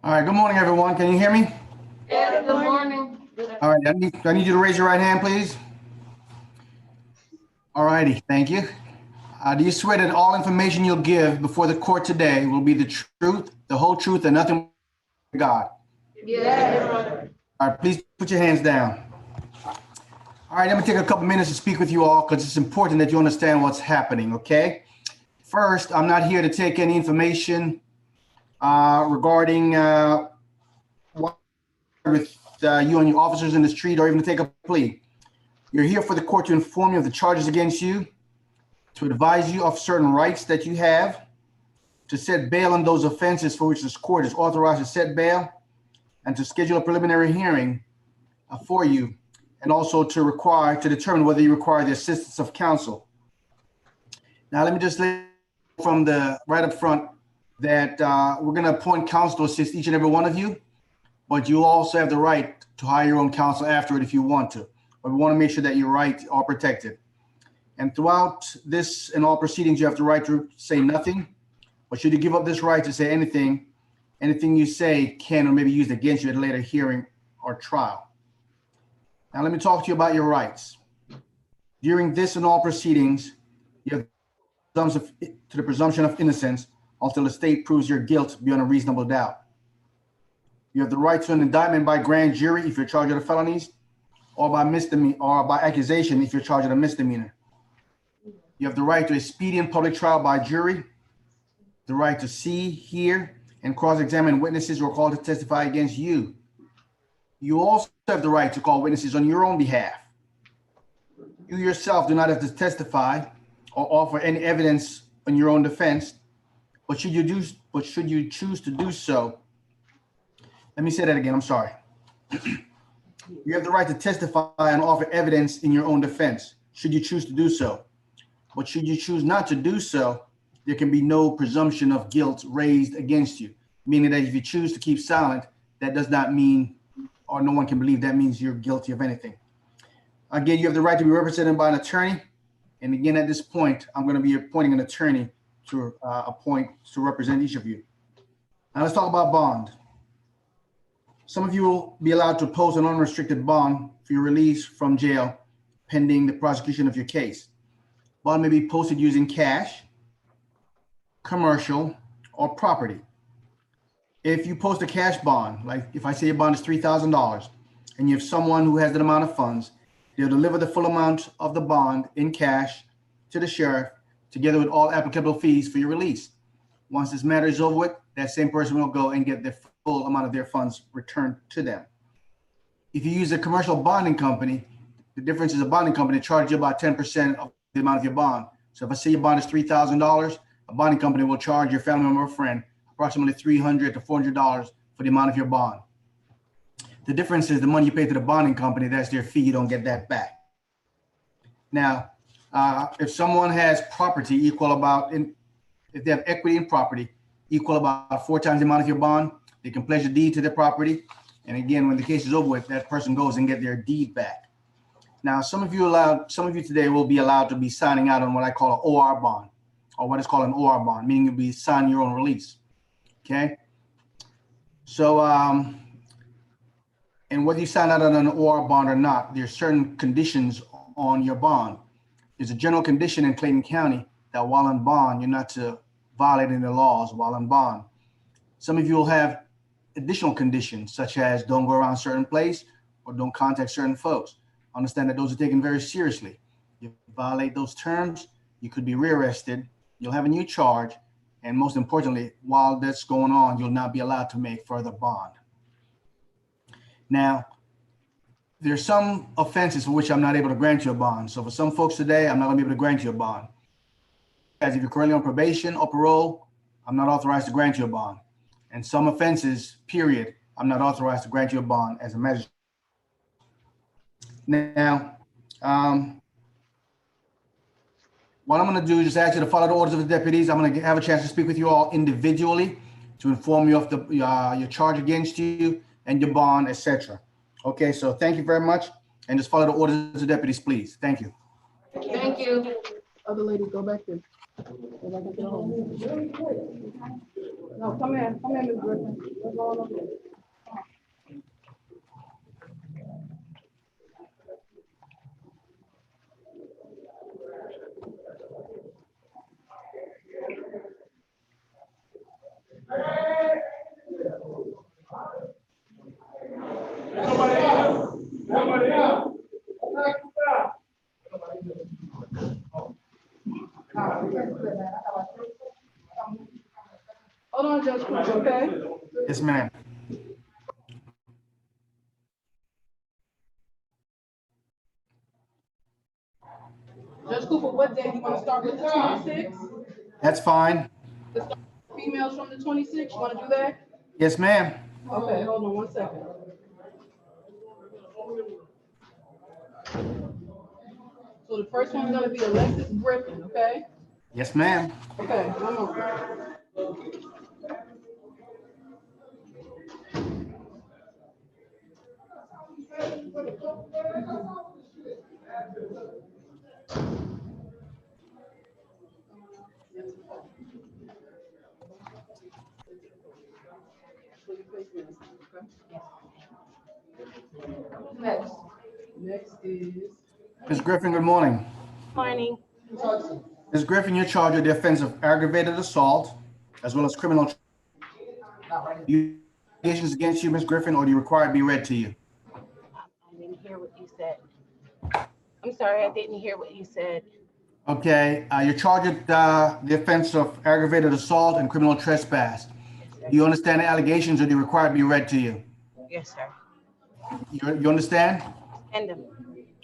All right, good morning, everyone. Can you hear me? Yeah, good morning. All right, I need you to raise your right hand, please. All righty, thank you. Do you swear that all information you'll give before the court today will be the truth, the whole truth, and nothing but God? Yeah, Your Honor. All right, please put your hands down. All right, I'm gonna take a couple minutes to speak with you all because it's important that you understand what's happening, okay? First, I'm not here to take any information regarding what with you and your officers in the street or even to take a plea. You're here for the court to inform you of the charges against you, to advise you of certain rights that you have, to set bail on those offenses for which this court is authorized to set bail, and to schedule a preliminary hearing for you, and also to determine whether you require the assistance of counsel. Now, let me just let you from the right up front that we're going to appoint counsel to assist each and every one of you, but you also have the right to hire your own counsel after it if you want to. But we want to make sure that your rights are protected. And throughout this and all proceedings, you have the right to say nothing. But should you give up this right to say anything you say can or may be used against you at a later hearing or trial. Now, let me talk to you about your rights. During this and all proceedings, you have to the presumption of innocence until the state proves your guilt beyond a reasonable doubt. You have the right to an indictment by grand jury if you're charged with felonies, or by misdemeanor, or by accusation if you're charged with a misdemeanor. You have the right to a speedy and public trial by jury, the right to see, hear, and cross-examine witnesses who are called to testify against you. You also have the right to call witnesses on your own behalf. You yourself do not have to testify or offer any evidence in your own defense, but should you choose to do so, let me say that again, I'm sorry. You have the right to testify and offer evidence in your own defense, should you choose to do so. But should you choose not to do so, there can be no presumption of guilt raised against you, meaning that if you choose to keep silent, that does not mean, or no one can believe that means you're guilty of anything. Again, you have the right to be represented by an attorney. And again, at this point, I'm going to be appointing an attorney to represent each of you. Now let's talk about bond. Some of you will be allowed to post an unrestricted bond for your release from jail pending the prosecution of your case. Bond may be posted using cash, commercial, or property. If you post a cash bond, like if I say your bond is $3,000 and you have someone who has that amount of funds, they'll deliver the full amount of the bond in cash to the sheriff together with all applicable fees for your release. Once this matter is over with, that same person will go and get the full amount of their funds returned to them. If you use a commercial bonding company, the difference is a bonding company charges you about 10% of the amount of your bond. So if I say your bond is $3,000, a bonding company will charge your family member or friend approximately $300 to $400 for the amount of your bond. The difference is the money you pay to the bonding company, that's their fee, you don't get that back. Now, if someone has property if they have equity in property equal about 4 times the amount of your bond, they can pledge a deed to their property. And again, when the case is over with, that person goes and get their deed back. Now, some of you today will be allowed to be signing out on what I call an OR bond, or what is called an OR bond, meaning you'll be signing your own release. Okay. So, and whether you sign out on an OR bond or not, there's certain conditions on your bond. There's a general condition in Clayton County that while on bond, you're not to violate any laws while on bond. Some of you will have additional conditions, such as don't go around a certain place or don't contact certain folks. Understand that those are taken very seriously. You violate those terms, you could be rearrested, you'll have a new charge, and most importantly, while that's going on, you'll not be allowed to make further bond. Now, there's some offenses for which I'm not able to grant you a bond. So for some folks today, I'm not gonna be able to grant you a bond. As if you're currently on probation or parole, I'm not authorized to grant you a bond. And some offenses, period, I'm not authorized to grant you a bond as a magistrate. Now, what I'm going to do is just ask you to follow the orders of the deputies. I'm going to have a chance to speak with you all individually to inform you of your charge against you and your bond, etc. Okay, so thank you very much, and just follow the orders of the deputies, please. Thank you. Thank you. Other lady, go back there. No, come in, Ms. Griffin. What's going on here? Hold on, Judge Cooper, okay? Yes, ma'am. Judge Cooper, what day you want to start with the 26th? That's fine. Let's start with females from the 26th. You want to do that? Yes, ma'am. Okay, hold on 1 second. So the first one's gonna be Alexis Griffin, okay? Yes, ma'am. Okay, 1 moment. Next is Ms. Griffin, good morning. Morning. Ms. Griffin, you're charged with the offense of aggravated assault as well as criminal. Allegations against you, Ms. Griffin, or do you require it be read to you? I didn't hear what you said. I'm sorry, I didn't hear what you said. Okay, you're charged with the offense of aggravated assault and criminal trespass. Do you understand the allegations, or do you require it be read to you? Yes, sir. You understand? End of.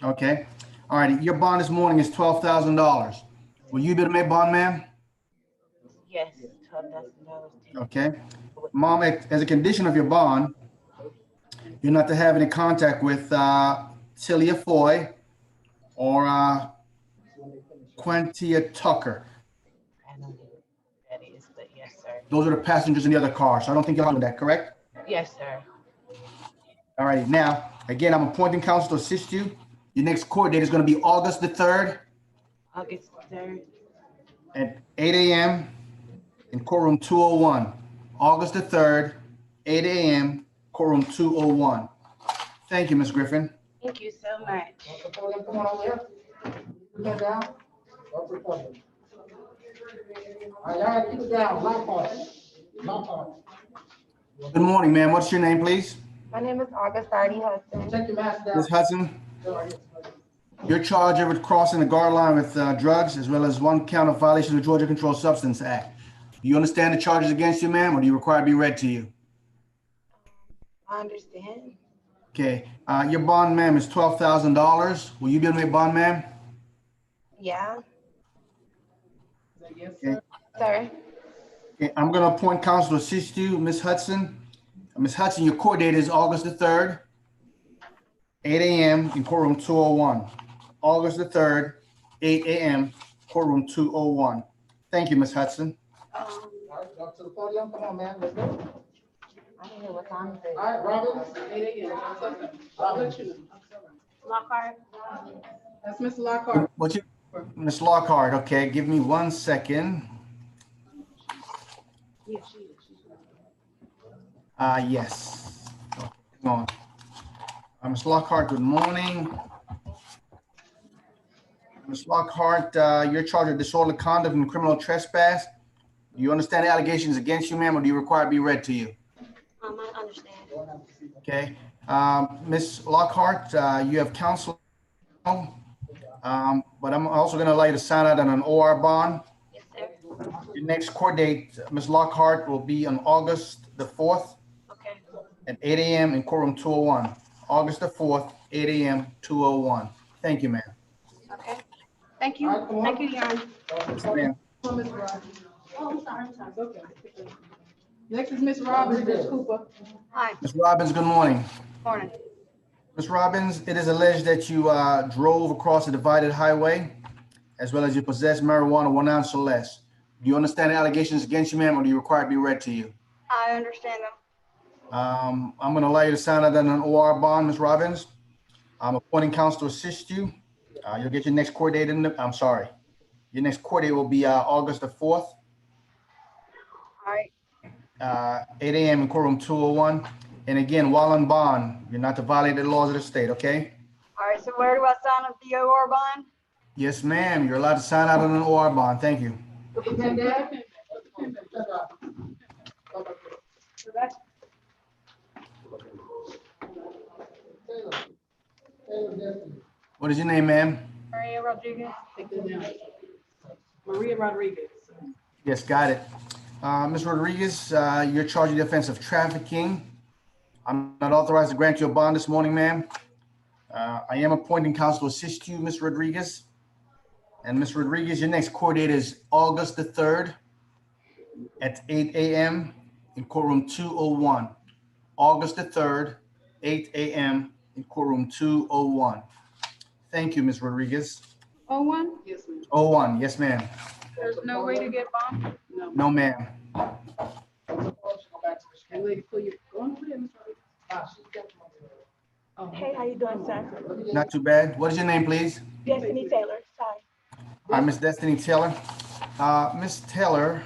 Okay. All right. Your bond this morning is $12,000. Will you be able to make bond, ma'am? Yes, $12,000. Okay. Mom, as a condition of your bond, you're not to have any contact with Celia Foy or Quintia Tucker. I don't know who that is, but yes, sir. Those are the passengers in the other car. So I don't think you're on that, correct? Yes, sir. All right. Now, again, I'm appointing counsel to assist you. Your next court date is going to be August the 3rd August 3rd. at 8 a.m. in courtroom 201. August the 3rd, 8 a.m., courtroom 201. Thank you, Ms. Griffin. Thank you so much. Good morning, ma'am. What's your name, please? My name is August Hudson. Ms. Hudson, you're charged with crossing the guard line with drugs as well as one count of violation of the Georgia Controlled Substance Act. Do you understand the charges against you, ma'am, or do you require it be read to you? I understand. Okay. Your bond, ma'am, is $12,000. Will you be able to make bond, ma'am? Yeah, yes, Okay. sir. sir. Okay. I'm going to appoint counsel to assist you, Ms. Hudson. Ms. Hudson, your court date is August the 3rd, 8 a.m. in courtroom 201. August the 3rd, 8 a.m., courtroom 201. Thank you, Ms. Hudson. I don't know what time it is. All right, Robin, 8 a.m. I'll let you know. Lockhart. That's Mr. Lockhart. What's your, Ms. Lockhart, okay, give me 1 second. Yes. Hang on. Ms. Lockhart, good morning. Ms. Lockhart, you're charged with disorderly conduct and criminal trespass. Do you understand the allegations against you, ma'am, or do you require it be read to you? I understand. Okay. Ms. Lockhart, you have counsel, but I'm also going to allow you to sign out on an OR bond. Yes, sir. Your next court date, Ms. Lockhart, will be on August the 4th Okay. at 8 a.m. in courtroom 201. August the 4th, 8 a.m., 201. Thank you, ma'am. Okay. Thank you. Thank you, Jan. Yes, ma'am. Come on, Ms. Robbins. Oh, I'm sorry. It's okay. Next is Ms. Robbins, Judge Cooper. Hi. Ms. Robbins, good morning. Morning. Ms. Robbins, it is alleged that you drove across a divided highway as well as you possessed marijuana 1 ounce or less. Do you understand the allegations against you, ma'am, or do you require it to be read to you? I understand them. I'm going to allow you to sign out on an OR bond, Ms. Robbins. I'm appointing counsel to assist you. You'll get your next court date in the, I'm sorry. Your next court date will be August the 4th, All right. 8 a.m. in courtroom 201. And again, while on bond, you're not to violate the laws of the state, okay? All right, so where do I sign up the OR bond? Yes, ma'am. You're allowed to sign out on an OR bond. Thank you. What is your name, ma'am? Maria Rodriguez. Maria Rodriguez. Yes, got it. Ms. Rodriguez, you're charged with the offense of trafficking. I'm not authorized to grant you a bond this morning, ma'am. I am appointing counsel to assist you, Ms. Rodriguez. And Ms. Rodriguez, your next court date is August the 3rd at 8 a.m. in courtroom 201. August the 3rd, 8 a.m. in courtroom 201. Thank you, Ms. Rodriguez. 01? Yes, ma'am. 01, yes, ma'am. There's no way to get bond? No. No, ma'am. Wait for you. Go on, please, Ms. Rodriguez. Oh. Hey, how you doing, sir? Not too bad. What is your name, please? Destiny Taylor, sorry. Hi, Miss Destiny Taylor. Miss Taylor,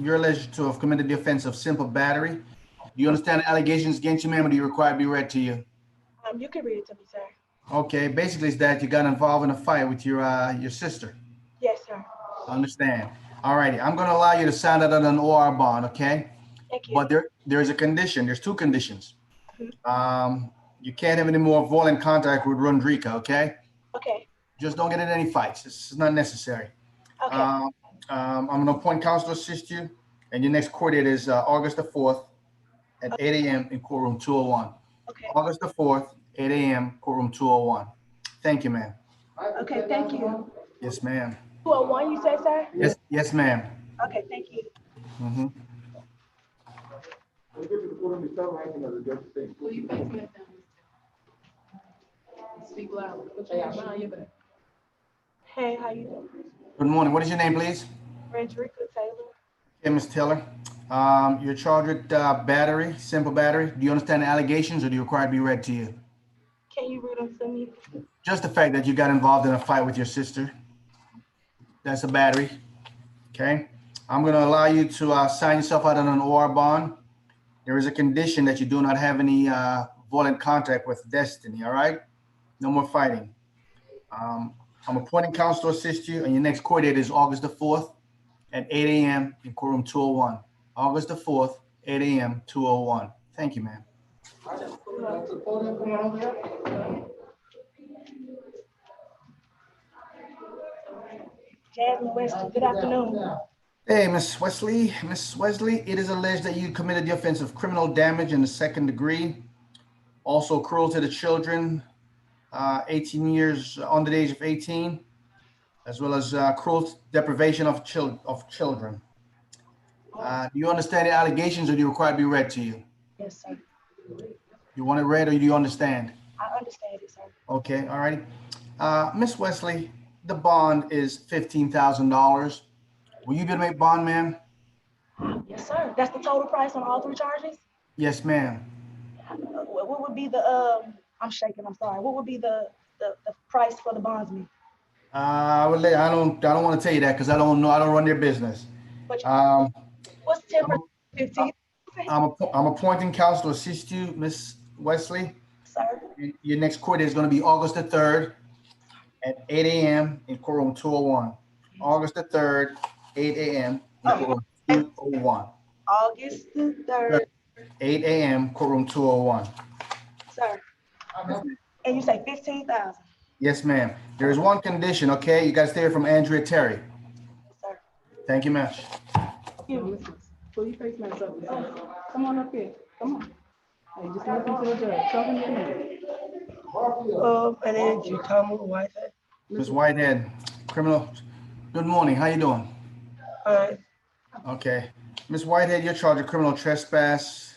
you're alleged to have committed the offense of simple battery. Do you understand the allegations against you, ma'am, or do you require it to be read to you? You can read it to me, sir. Okay, basically it's that you got involved in a fight with your sister. Yes, sir. I understand. All righty, I'm gonna allow you to sign that on an OR bond, okay? Thank you. But there's a condition, there's two conditions. You can't have any more violent contact with Rodrigo, okay? Okay, Just don't get in any fights. This is not necessary. okay, I'm gonna appoint counsel to assist you, and your next court date is August the 4th at 8 a.m. in courtroom 201. okay, August the 4th, 8 a.m. courtroom 201. Thank you, ma'am. okay, thank you. Yes, ma'am. 201, you said, sir? Yes, ma'am. Okay, thank you. Mhm. Will you face me down? Speak loud. Put your hands behind your back. Hey, how you doing? Good morning. What is your name, please? Rodriguez Taylor. Okay, Ms. Taylor. You're charged with battery, simple battery. Do you understand the allegations, or do you require it to be read to you? Can you read them to me? Just the fact that you got involved in a fight with your sister. That's a battery. Okay. I'm going to allow you to sign yourself out on an OR bond. There is a condition that you do not have any violent contact with Destiny. All right. No more fighting. I'm appointing counsel to assist you, and your next court date is August the 4th at 8 a.m. in courtroom 201. August the 4th, 8 a.m., 201. Thank you, ma'am. Jasmine West, good afternoon. Hey, Miss Wesley. Miss Wesley, it is alleged that you committed the offense of criminal damage in the second degree, also cruelty to children, 18 years under the age of 18, as well as cruel deprivation of children. Do you understand the allegations, or do you require it to be read to you? Yes, sir. You want it read, or do you understand? I understand it, sir. Okay, all righty. Miss Wesley, the bond is $15,000. Will you be able to make bond, ma'am? Yes, sir. That's the total price on all three charges? Yes, ma'am. What would be the, I'm shaking, I'm sorry. What would be the price for the bondsman? I don't want to tell you that because I don't know. I don't run their business. But Um, what's 10%, 15? I'm appointing counsel to assist you, Miss Wesley. Sir, Your next court date is going to be August the 3rd at 8 a.m. in courtroom 201. August the 3rd, 8 a.m. in courtroom 201. August the 3rd, 8 a.m. courtroom 201. sir. And you say 15,000, Yes, ma'am. There is one condition, okay? You got to stay away from Andrea Terry. sir. Thank you much. Pull your face mask up. Come on up here. Come on. Hey, just listen to the judge. Tell him your name. My name is Thomas Whitehead. Ms. Whitehead, criminal. Good morning. How you doing? Okay. Ms. Whitehead, you're charged with criminal trespass.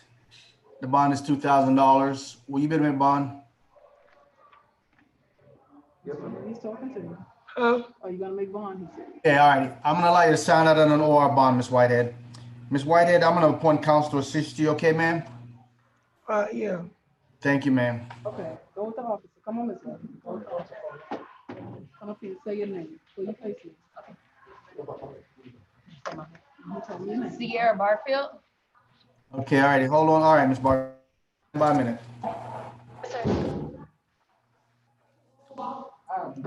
The bond is $2,000. Will you be able to make bond? He's talking to you. Huh? Are you gonna make bond? He said. Okay, all right. I'm going to allow you to sign out on an OR bond, Ms. Whitehead. Ms. Whitehead, I'm going to appoint counsel to assist you. Okay, ma'am? Yeah. Thank you, ma'am. Okay, go with the officer. Come on this way. Go with the officer. Come up here, say your name. Pull your face mask. Tell me your name. Sierra Barfield. Okay, all righty, hold on. All right, Ms. Barfield, by a minute. I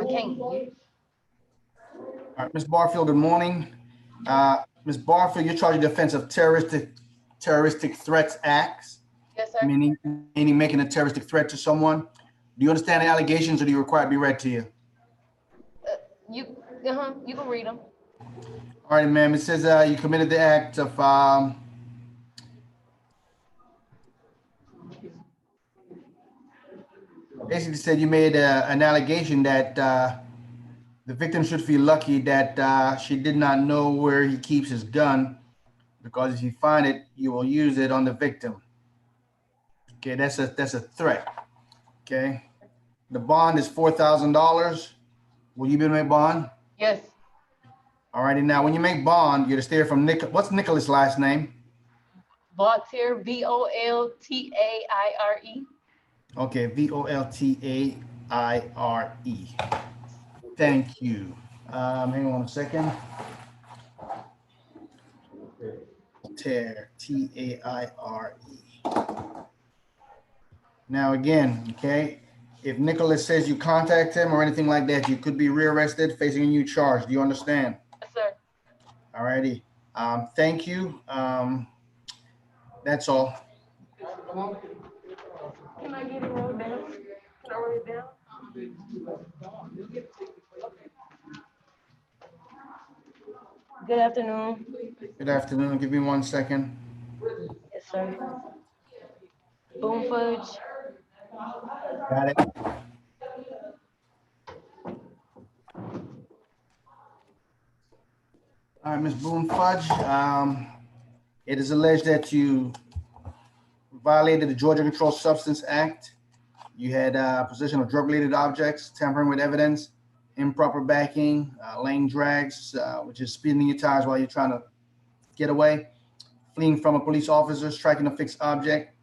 can't. All right, Ms. Barfield, good morning. Ms. Barfield, you're charged with the offense of terroristic threats acts, Yes, sir. meaning making a terroristic threat to someone. Do you understand the allegations, or do you require it to be read to you? You can read them. All right, ma'am. It says you committed the act of basically said you made an allegation that the victim should feel lucky that she did not know where he keeps his gun, because if you find it, you will use it on the victim. Okay, that's a threat. Okay, the bond is $4,000. Will you be able to make bond? Yes. All righty. Now, when you make bond, you're to steer from What's Nicholas' last name? Voltaire, Voltaire. Okay, Voltaire. Thank you. Hang on a second. Voltaire, Taire. Now again, okay, if Nicholas says you contact him or anything like that, you could be rearrested, facing a new charge. Do you understand? Yes, sir. All righty. Thank you. That's all. Can I get it rolled down? Can I roll it down? Good afternoon. Good afternoon. Give me 1 second. Yes, sir. Boom Fudge. Got it. All right, Ms. Boone Fudge, it is alleged that you violated the Georgia Controlled Substance Act. You had possession of drug-related objects, tampering with evidence, improper backing, lane drags, which is speeding your tires while you're trying to get away, fleeing from a police officer, striking a fixed object,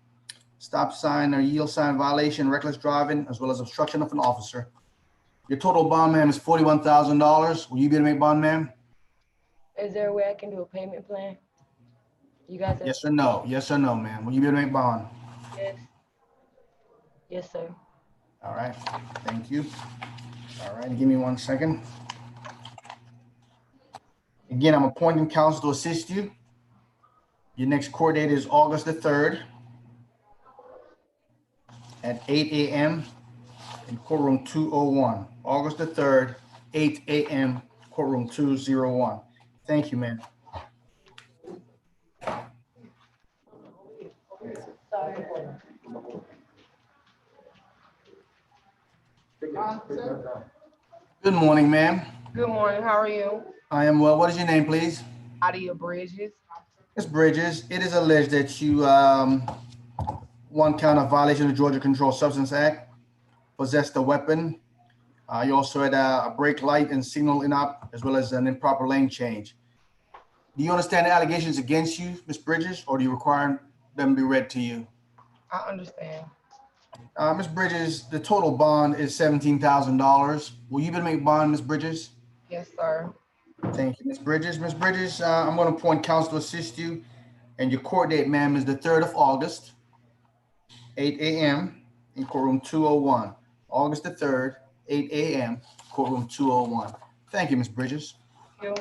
stop sign or yield sign violation, reckless driving, as well as obstruction of an officer. Your total bond, ma'am, is $41,000. Will you be able to make bond, ma'am? Is there a way I can do a payment plan? You guys have? Yes or no? Yes or no, ma'am? Will you be able to make bond? Yes. Yes, sir. All right, thank you. All right, give me 1 second. Again, I'm appointing counsel to assist you. Your next court date is August the 3rd at 8 a.m. in courtroom 201. August the 3rd, 8 a.m., courtroom 201. Thank you, ma'am. Good morning, ma'am. Good morning. How are you? I am well. What is your name, please? Adia Bridges. Ms. Bridges, it is alleged that you, one count of violation of the Georgia Controlled Substance Act, possessed a weapon. You also had a brake light and signal inop, as well as an improper lane change. Do you understand the allegations against you, Ms. Bridges, or do you require them to be read to you? I understand. Ms. Bridges, the total bond is $17,000. Will you be able to make bond, Ms. Bridges? Yes, sir. Thank you, Ms. Bridges. Ms. Bridges, I'm going to appoint counsel to assist you, and your court date, ma'am, is the 3rd of August, 8 a.m. in courtroom 201. August the 3rd, 8 a.m., courtroom 201. Thank you, Ms. Bridges. You.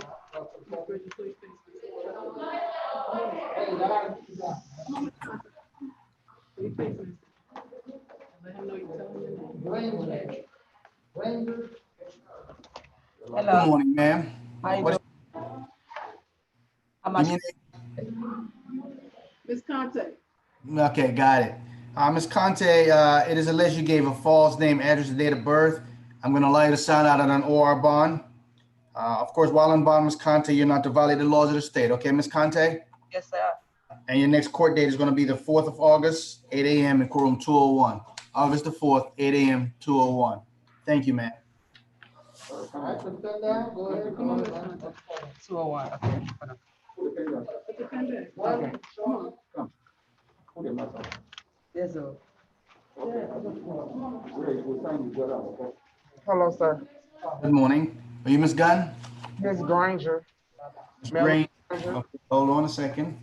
Let him know you're telling your name. Good Hello. morning, ma'am. How you What- doing? How much? Give Ms. Conte, me- Okay, got it. Ms. Conte, it is alleged you gave a false name, address, and date of birth. I'm going to allow you to sign out on an OR bond. Of course, while on bond, Ms. Conte, you're not to violate the laws of the state. Okay, Ms. Conte? Yes, sir. And your next court date is going to be the 4th of August, 8 a.m. in courtroom 201. August the 4th, 8 a.m., 201. Thank you, ma'am. come on, Ms. Conte. 201. Okay. Hold on. Put your pen down. Come on. Yes, sir. Hello, sir. Good morning. Are you Ms. Gunn? Miss Granger. Ms. Green? Okay, hold on a second.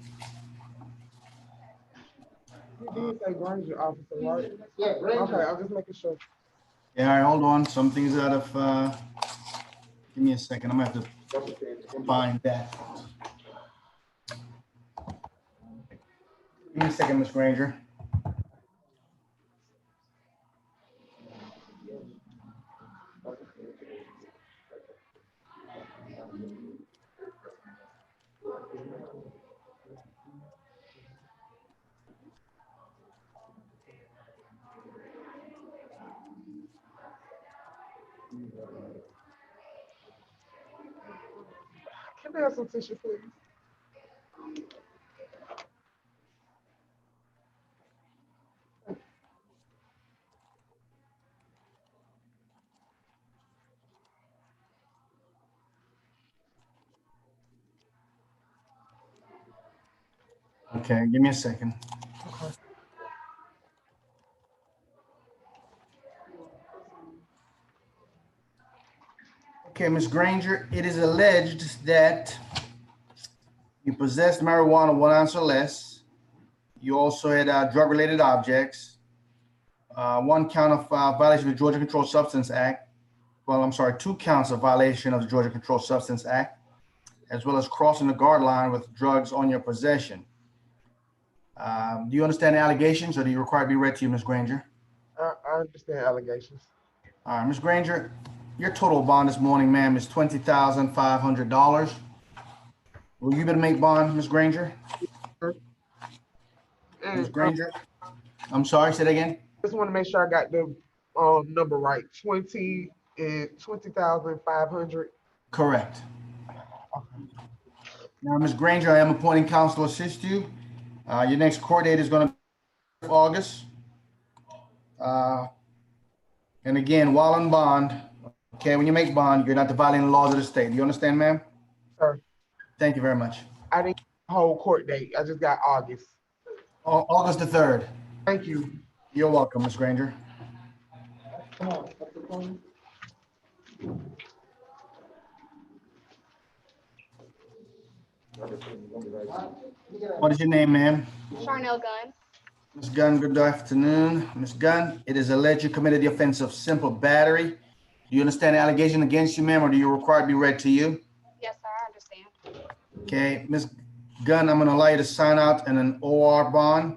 You did say Granger officer, right? Yeah, Granger. Okay, I'm just making sure. Yeah, all right, hold on. Something's out of, give me a second. I'm gonna have to find that. Give me a second, Ms. Granger. Can I have some tissue, please? Okay, give me a second. Okay, Ms. Granger, it is alleged that you possessed marijuana 1 ounce or less. You also had drug-related objects. 1 count of violation of the Georgia Controlled Substance Act. Well, I'm sorry, 2 counts of violation of the Georgia Controlled Substance Act, as well as crossing the guard line with drugs on your possession. Do you understand the allegations, or do you require to be read to you, Ms. Granger? I understand allegations. All right, Ms. Granger, your total bond this morning, ma'am, is $20,500. Will you be able to make bond, Ms. Granger? Ms. And Granger? I'm sorry, say that again? just want to make sure I got the number right. 20 and 20,500. Correct. Now, Ms. Granger, I am appointing counsel to assist you. Your next court date is going to be August. And again, while on bond, okay, when you make bond, you're not violating the laws of the state. Do you understand, ma'am? Sir, Thank you very much. I didn't get the whole court date. I just got August. August the 3rd. Thank you. You're welcome, Ms. Granger. Come on. What is your name, ma'am? Charnel Gunn. Ms. Gunn, good afternoon. Ms. Gunn, it is alleged you committed the offense of simple battery. Do you understand the allegation against you, ma'am, or do you require to be read to you? Yes, sir, I understand. Okay, Ms. Gunn, I'm going to allow you to sign out in an OR bond.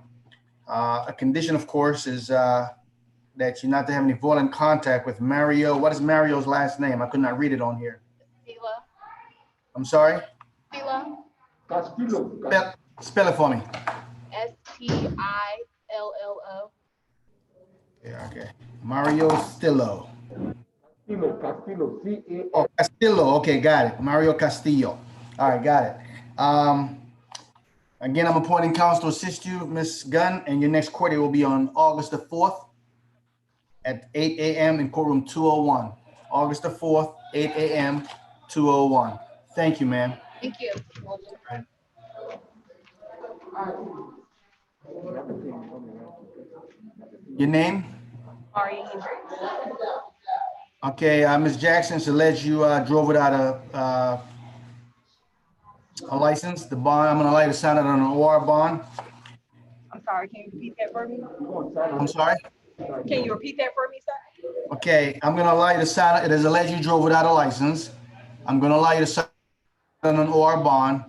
A condition, of course, is that you not to have any violent contact with Mario. What is Mario's last name? I could not read it on here. Stila. I'm sorry? Stila. Spell it for me. Stillo. Yeah, okay. Mario Stillo. Castillo, Oh, Castillo. Okay, got it. Mario Castillo. All right, got it. Again, I'm appointing counsel to assist you, Ms. Gunn, and your next court date will be on August the 4th at 8 a.m. in courtroom 201. August the 4th, 8 a.m., 201. Thank you, ma'am. Thank you. Your name? Ari Hendricks. Okay, Ms. Jackson, it's alleged you drove without a license. The bond, I'm going to allow you to sign it on an OR bond. I'm sorry, can you repeat that for me? I'm sorry? Can you repeat that for me, sir? Okay, I'm going to allow you to sign it. It is alleged you drove without a license. I'm going to allow you to sign it on an OR bond.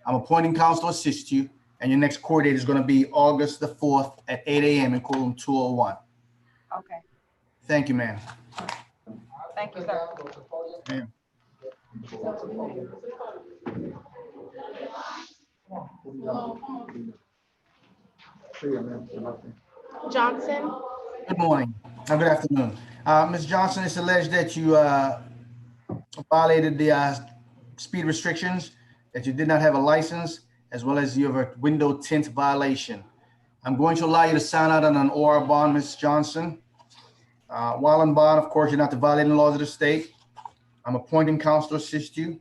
I'm appointing counsel to assist you, and your next court date is going to be August the 4th at 8 a.m. in courtroom 201. Okay, Thank you, ma'am. thank you, sir. Ma'am. Johnson. Good morning. Good afternoon. Ms. Johnson, it's alleged that you violated the speed restrictions, that you did not have a license, as well as you have a window tint violation. I'm going to allow you to sign out on an OR bond, Ms. Johnson. While on bond, of course, you're not violating the laws of the state. I'm appointing counsel to assist you.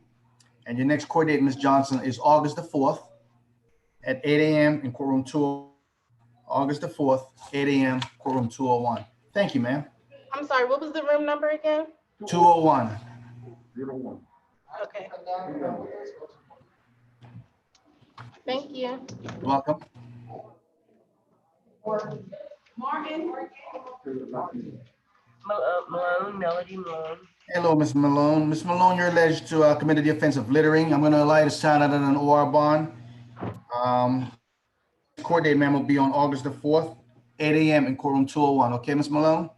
And your next court date, Ms. Johnson, is August the 4th at 8 a.m. in courtroom 201. August the 4th, 8 a.m., courtroom 201. Thank you, ma'am. I'm sorry, what was the room number again? 201. Okay. Thank you. You're welcome. Malone, Melody Malone. Hello, Ms. Malone. Ms. Malone, you're alleged to committed the offense of littering. I'm going to allow you to sign out an OR bond. Court date, ma'am, will be on August the 4th, 8 a.m. in courtroom 201. Okay, Ms. Malone?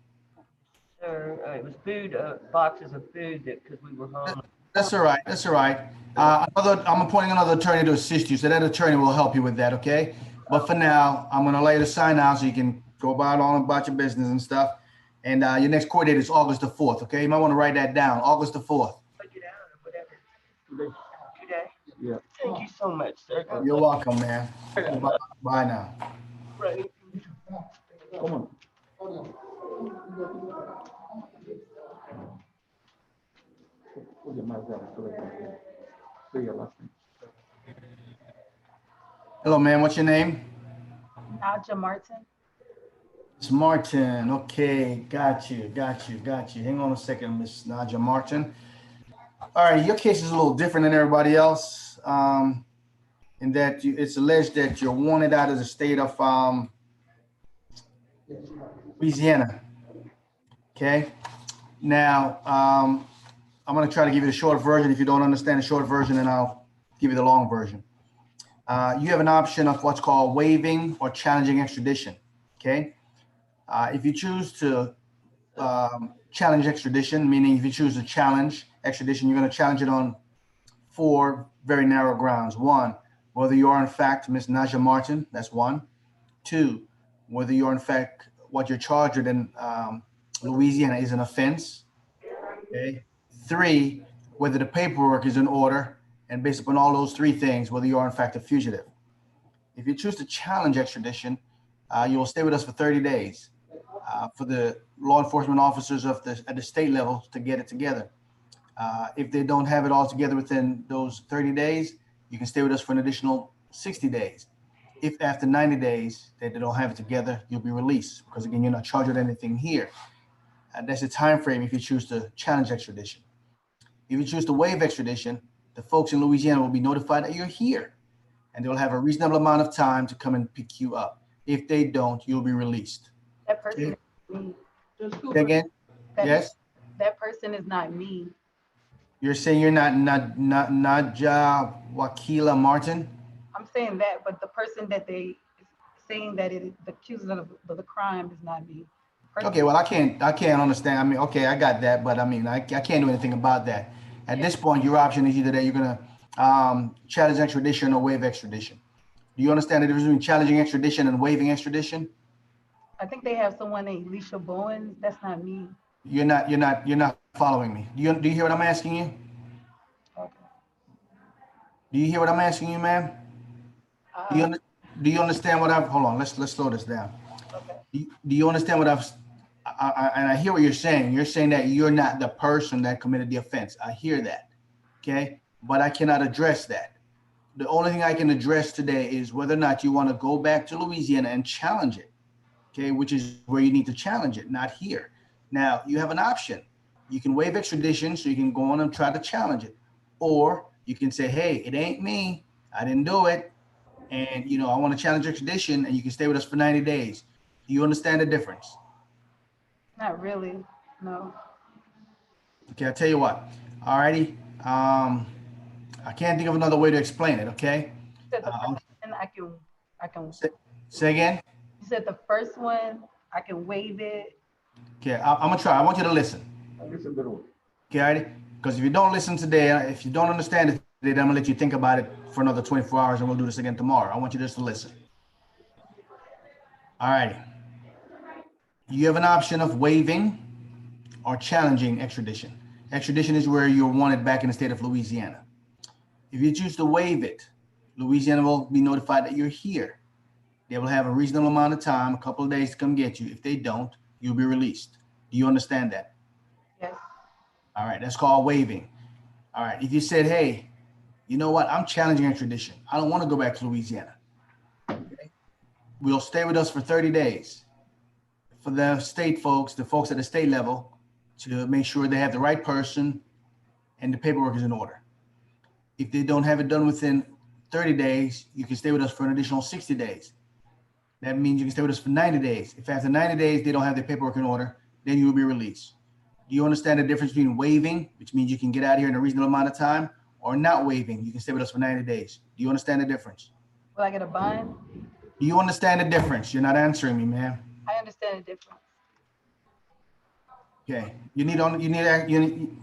Sir, it was food, boxes of food that, because we were home. That's all right. That's all right. I'm appointing another attorney to assist you, so that attorney will help you with that, okay? But for now, I'm going to allow you to sign out so you can go about your business and stuff. And your next court date is August the 4th, okay? You might want to write that down, August the 4th. Put it out or whatever. Today? Yeah. Thank you so much, sir. You're welcome, man. Bye now. Right. Hello, man. What's your name? Naja Martin. It's Martin. Okay, got you. Hang on a second, Miss Naja Martin. All right, your case is a little different than everybody else, in that it's alleged that you're wanted out of the state of Louisiana. Okay. Now, I'm going to try to give you the short version. If you don't understand the short version, then I'll give you the long version. You have an option of what's called waiving or challenging extradition. Okay. If you choose to challenge extradition, meaning if you choose to challenge extradition, you're going to challenge it on 4 very narrow grounds. 1, whether you are in fact Ms. Naja Martin, that's 1. 2, whether you're in fact what you're charged with in Louisiana is an offense. Okay. 3, whether the paperwork is in order, and based upon all those 3 things, whether you are in fact a fugitive. If you choose to challenge extradition, you will stay with us for 30 days. For the law enforcement officers at the state level to get it together. If they don't have it all together within those 30 days, you can stay with us for an additional 60 days. If after 90 days they don't have it together, you'll be released because again, you're not charged with anything here. That's the time frame if you choose to challenge extradition. If you choose to waive extradition, the folks in Louisiana will be notified that you're here and they'll have a reasonable amount of time to come and pick you up. If they don't, you'll be released. That person is me. Again, yes? That person is not me. You're saying you're not Naja Wakila Martin? I'm saying that, but the person that they saying that it is the accuser of the crime is not me. Okay, well, I can't understand. I mean, okay, I got that, but I mean, I can't do anything about that. At this point, your option is either that you're gonna challenge extradition or waive extradition. Do you understand the difference between challenging extradition and waiving extradition? I think they have someone named Alicia Bowen. That's not me. You're not following me. Do you hear what I'm asking you? Okay. Do you hear what I'm asking you, ma'am? Do you understand what I've? Hold on. Let's slow this down. Okay. Do you understand what and I hear what you're saying. You're saying that you're not the person that committed the offense. I hear that. Okay, but I cannot address that. The only thing I can address today is whether or not you want to go back to Louisiana and challenge it. Okay, which is where you need to challenge it, not here. Now, you have an option. You can waive extradition, so you can go on and try to challenge it. Or you can say, hey, it ain't me. I didn't do it. And, I want to challenge extradition, and you can stay with us for 90 days. Do you understand the difference? Not really. No. Okay, I'll tell you what. All righty. I can't think of another way to explain it, okay? You said the first one I can Say again? You said the first one, I can waive it. Okay, I'm gonna try. I want you to listen. Okay, alrighty? Because if you don't listen today, if you don't understand it today, then I'm gonna let you think about it for another 24 hours and we'll do this again tomorrow. I want you just to listen. All right. You have an option of waiving or challenging extradition. Extradition is where you're wanted back in the state of Louisiana. If you choose to waive it, Louisiana will be notified that you're here. They will have a reasonable amount of time, a couple of days to come get you. If they don't, you'll be released. Do you understand that? Yes. All right, that's called waiving. All right, if you said, hey, you know what? I'm challenging extradition. I don't want to go back to Louisiana. Okay. We'll stay with us for 30 days. For the state folks, the folks at the state level, to make sure they have the right person and the paperwork is in order. If they don't have it done within 30 days, you can stay with us for an additional 60 days. That means you can stay with us for 90 days. If after 90 days, they don't have their paperwork in order, then you will be released. Do you understand the difference between waiving, which means you can get out of here in a reasonable amount of time, or not waiving? You can stay with us for 90 days. Do you understand the difference? Will I get a bond? Do you understand the difference? You're not answering me, ma'am. I understand the difference. Okay,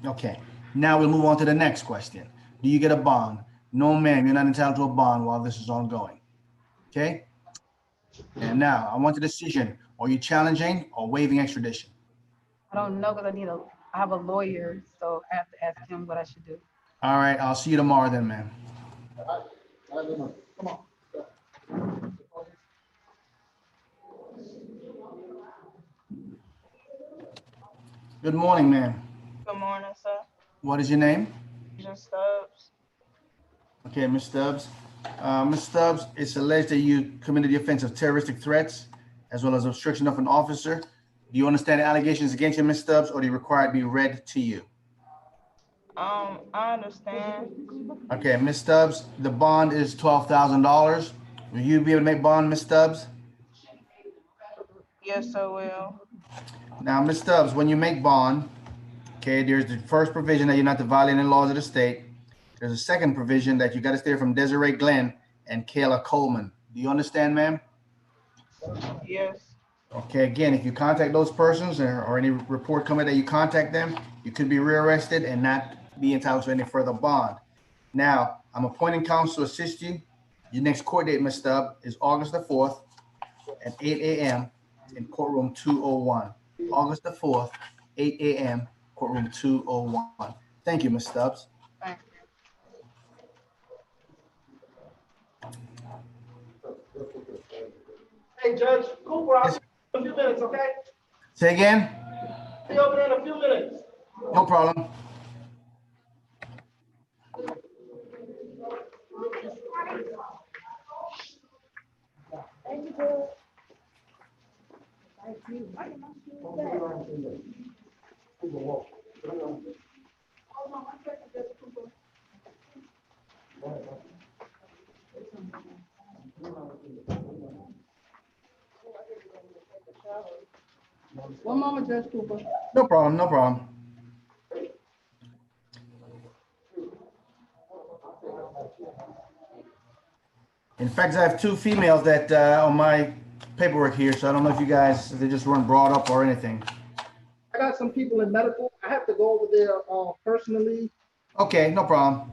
okay. Now we'll move on to the next question. Do you get a bond? No, ma'am, you're not entitled to a bond while this is ongoing. Okay? And now I want the decision. Are you challenging or waiving extradition? I don't know because I have a lawyer, so I have to ask him what I should do. All right, I'll see you tomorrow then, ma'am. Come on. Good morning, ma'am. Good morning, sir. What is your name? Just Stubbs. Okay, Ms. Stubbs. Ms. Stubbs, it's alleged that you committed the offense of terroristic threats as well as obstruction of an officer. Do you understand the allegations against you, Ms. Stubbs, or do you require it to be read to you? I understand. Okay, Ms. Stubbs, the bond is $12,000. Will you be able to make bond, Ms. Stubbs? Yes, I will. Now, Ms. Stubbs, when you make bond, okay, there's the first provision that you're not to violate any laws of the state. There's a second provision that you got to stay from Desiree Glenn and Kayla Coleman. Do you understand, ma'am? Yes. Okay, again, if you contact those persons or any report coming that you contact them, you could be rearrested and not be entitled to any further bond. Now, I'm appointing counsel to assist you. Your next court date, Ms. Stubbs, is August the 4th at 8 a.m. in courtroom 201. August the 4th, 8 a.m., courtroom 201. Thank you, Ms. Stubbs. Thank you. Hey, Judge Cooper, I'll see you in a few minutes, okay? Say again? See you over there in a few minutes. No problem. One moment, Judge Cooper. No problem, no problem. In fact, I have two females that on my paperwork here, so I don't know if you guys, if they just weren't brought up or anything. I got some people in medical. I have to go over there personally. Okay, no problem.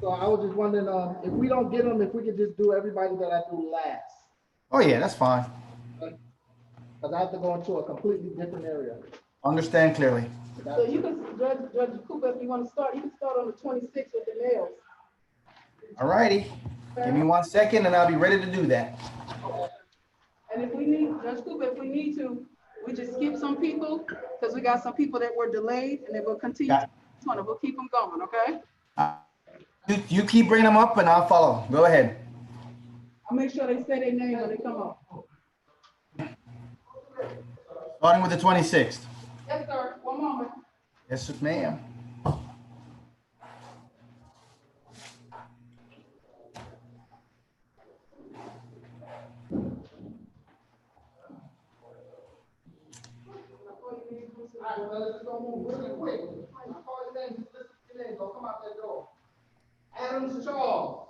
So I was just wondering if we don't get them, if we could just do everybody that I do last. Oh yeah, that's fine. Because I have to go into a completely different area. Understand clearly. So you can, Judge Cooper, if you want to start, you can start on the 26th with the nails. All righty. Give me 1 second and I'll be ready to do that. And if we need, Judge Cooper, if we need to, we just skip some people because we got some people that were delayed and they will continue. Got it. We'll keep them going, okay? You keep bringing them up and I'll follow. Go ahead. I'll make sure they say their name when they come up. Starting with the 26th. Yes, sir. One moment. Yes, ma'am. All right, well, let's go move really quick. I call your name, just listen to your name, go come out that door. Adams Charles.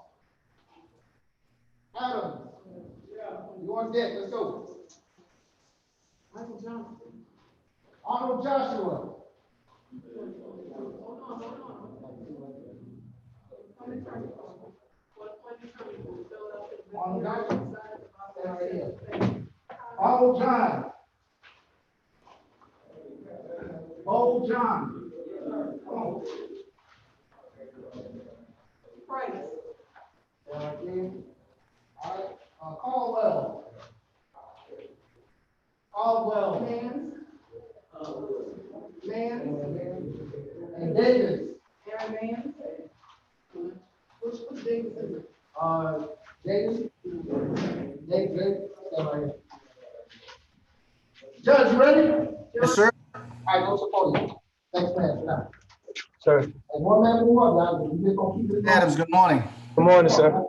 Adams. You on deck, let's go. Michael Johnson. Arnold Joshua. Arnold Joshua. Right here. Arnold John. Old John. Oh. Price. Again. All right. Caldwell. Caldwell. Mans. And Davis. Aaron Mans. Which Davis is it? Davis. Davis. Stand right here. Judge, you ready? Yes, sir. All right, go support you. Thanks, man. Now, Sir. and one man move up, y'all. You just gonna keep it. Adams, good morning. Good morning, sir.